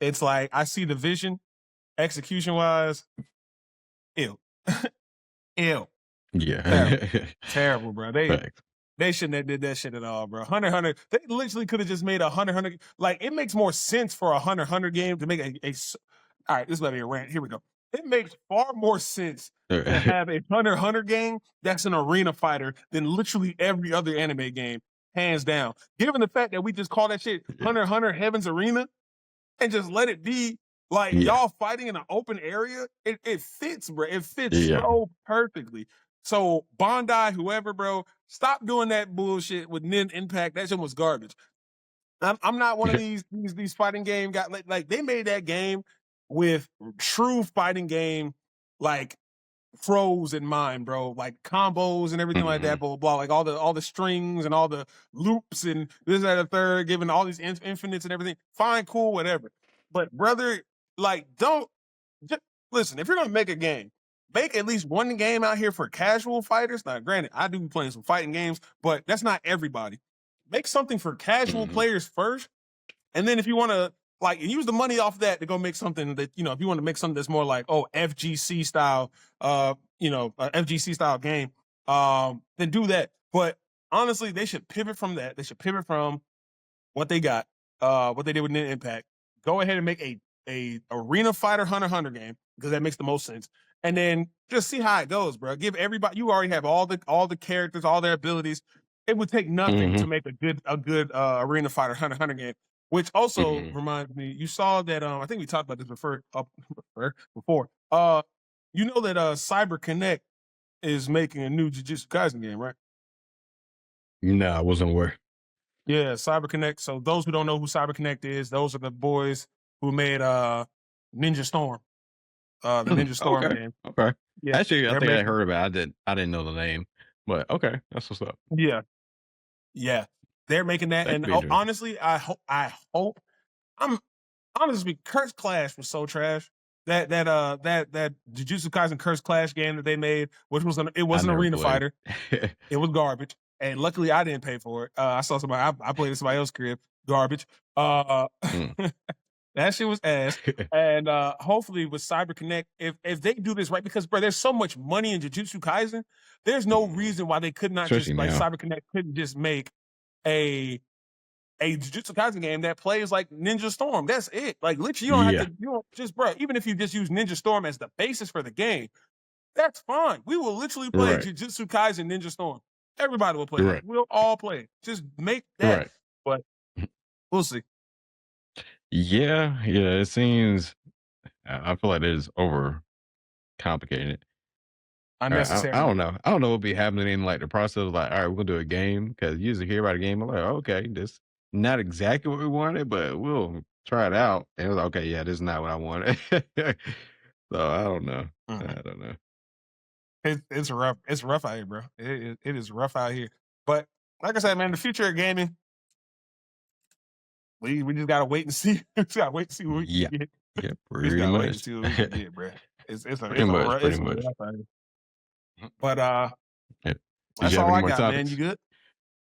B: it's like I see the vision. Execution wise, ill, ill, terrible,
A: yeah.
B: terrible, bro.
A: Facts.
B: They shouldn't have did that shit at all, bro. Hunter, they literally could have just made a Hunter. Like it makes more sense for a Hunter game to make All right, this is about to be a rant. Here we go. It makes far more sense to have a Hunter game that's an arena fighter than literally every other anime game, hands down. Given the fact that we just call that shit
A: Yeah,
B: Hunter Heaven's Arena and just let it be like
A: yeah,
B: y'all fighting in an open area, it fits, bro. It fits
A: yeah,
B: so perfectly. So Bondi, whoever, bro, stop doing that bullshit with Nin Impact. That shit was garbage. I'm not one of these fighting game guys. Like they made that game with true fighting game like pros in mind, bro. Like combos and everything like that,
A: mhm,
B: blah, blah, blah. Like all the strings and all the loops and this, that, and the third, giving all these infinites and everything. Fine, cool, whatever. But brother, like, don't just listen. If you're gonna make a game, make at least one game out here for casual fighters. Now, granted, I do be playing some fighting games, but that's not everybody. Make something for casual
A: mhm.
B: players first, and then if you want to like use the money off that to go make something that, you know, if you want to make something that's more like, oh, FGC style, FGC style game, then do that. But honestly, they should pivot from that. They should pivot from what they got, what they did with Nin Impact. Go ahead and make a arena fighter Hunter game because that makes the most sense. And then just see how it goes, bro. Give everybody, you already have all the characters, all their abilities. It would take nothing to
A: Mhm,
B: make a good arena fighter Hunter game. Which also
A: mhm.
B: reminds me, you saw that I think we talked about this before. You know that Cyber Connect is making a new Jujutsu Kaisen game, right?
A: No, I wasn't aware.
B: Yeah, Cyber Connect. So those who don't know who Cyber Connect is, those are the boys who made Ninja Storm, the Ninja Storm
A: Okay,
B: game.
A: okay.
B: Yeah,
A: Actually, I
B: they're
A: think I
B: making.
A: heard about it. I didn't know the name, but okay, that's what's up.
B: Yeah, yeah, they're making that.
A: That could
B: And
A: be interesting.
B: honestly, I hope I'm honestly Curse Clash was so trash. That Jujutsu Kaisen Curse Clash game that they made, which was it
A: I
B: was an
A: never
B: arena
A: played.
B: fighter. It was garbage. And luckily I didn't pay for it. I saw somebody, I played in somebody else's crib, garbage.
A: Mm.
B: That shit was ass. And hopefully with Cyber Connect, if they do this right, because bro, there's so much money in Jujutsu Kaisen, there's no
A: Mhm.
B: reason why they could not
A: Especially
B: just like
A: now.
B: Cyber Connect couldn't just make a Jujutsu Kaisen game that plays like Ninja Storm. That's it. Like literally, you don't have to.
A: Yeah.
B: You don't just, bro. Even if you just use Ninja Storm as the basis for the game, that's fine. We will literally play
A: Right.
B: Jujutsu Kaisen Ninja Storm. Everybody will play that.
A: Right.
B: We'll all play it. Just make that.
A: Right.
B: But we'll see.
A: Yeah. Yeah. It seems. I feel like it is over complicated. I
B: Unnecessary.
A: don't know. I don't know what be happening in like the process. Of like, all right, we're gonna do a game because you usually hear about a game. I'm like, okay, this not exactly what we wanted, but we'll try it out. And it was like, okay, yeah, this is not what I wanted. So I don't know.
B: Mhm.
A: I don't know.
B: It's rough. It's rough out here, bro. It is rough out here. But like I said, man, the future of gaming, we just gotta wait and see. We just gotta wait and see what we can
A: Yeah.
B: get.
A: Yeah.
B: We just
A: Pretty
B: gotta wait and
A: much.
B: see what we can get, bro.
A: Pretty much. Pretty
B: It's a
A: much.
B: rough out here.
A: Mhm.
B: But
A: Yeah. Did
B: that's
A: you have
B: all
A: any
B: I
A: more
B: got, man. You
A: topics?
B: good?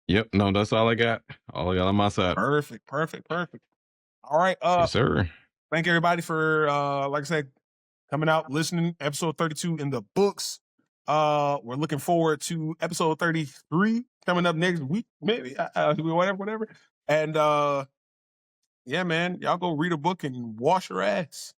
A: Yep. No, that's all I got. All I got on my side.
B: Perfect, perfect, perfect. All right.
A: Yes, sir.
B: Thank everybody for like I said, coming out, listening. Episode 32 in the books. We're looking forward to episode 33 coming up next week, maybe. Whatever. And yeah, man, y'all go read a book and wash your ass.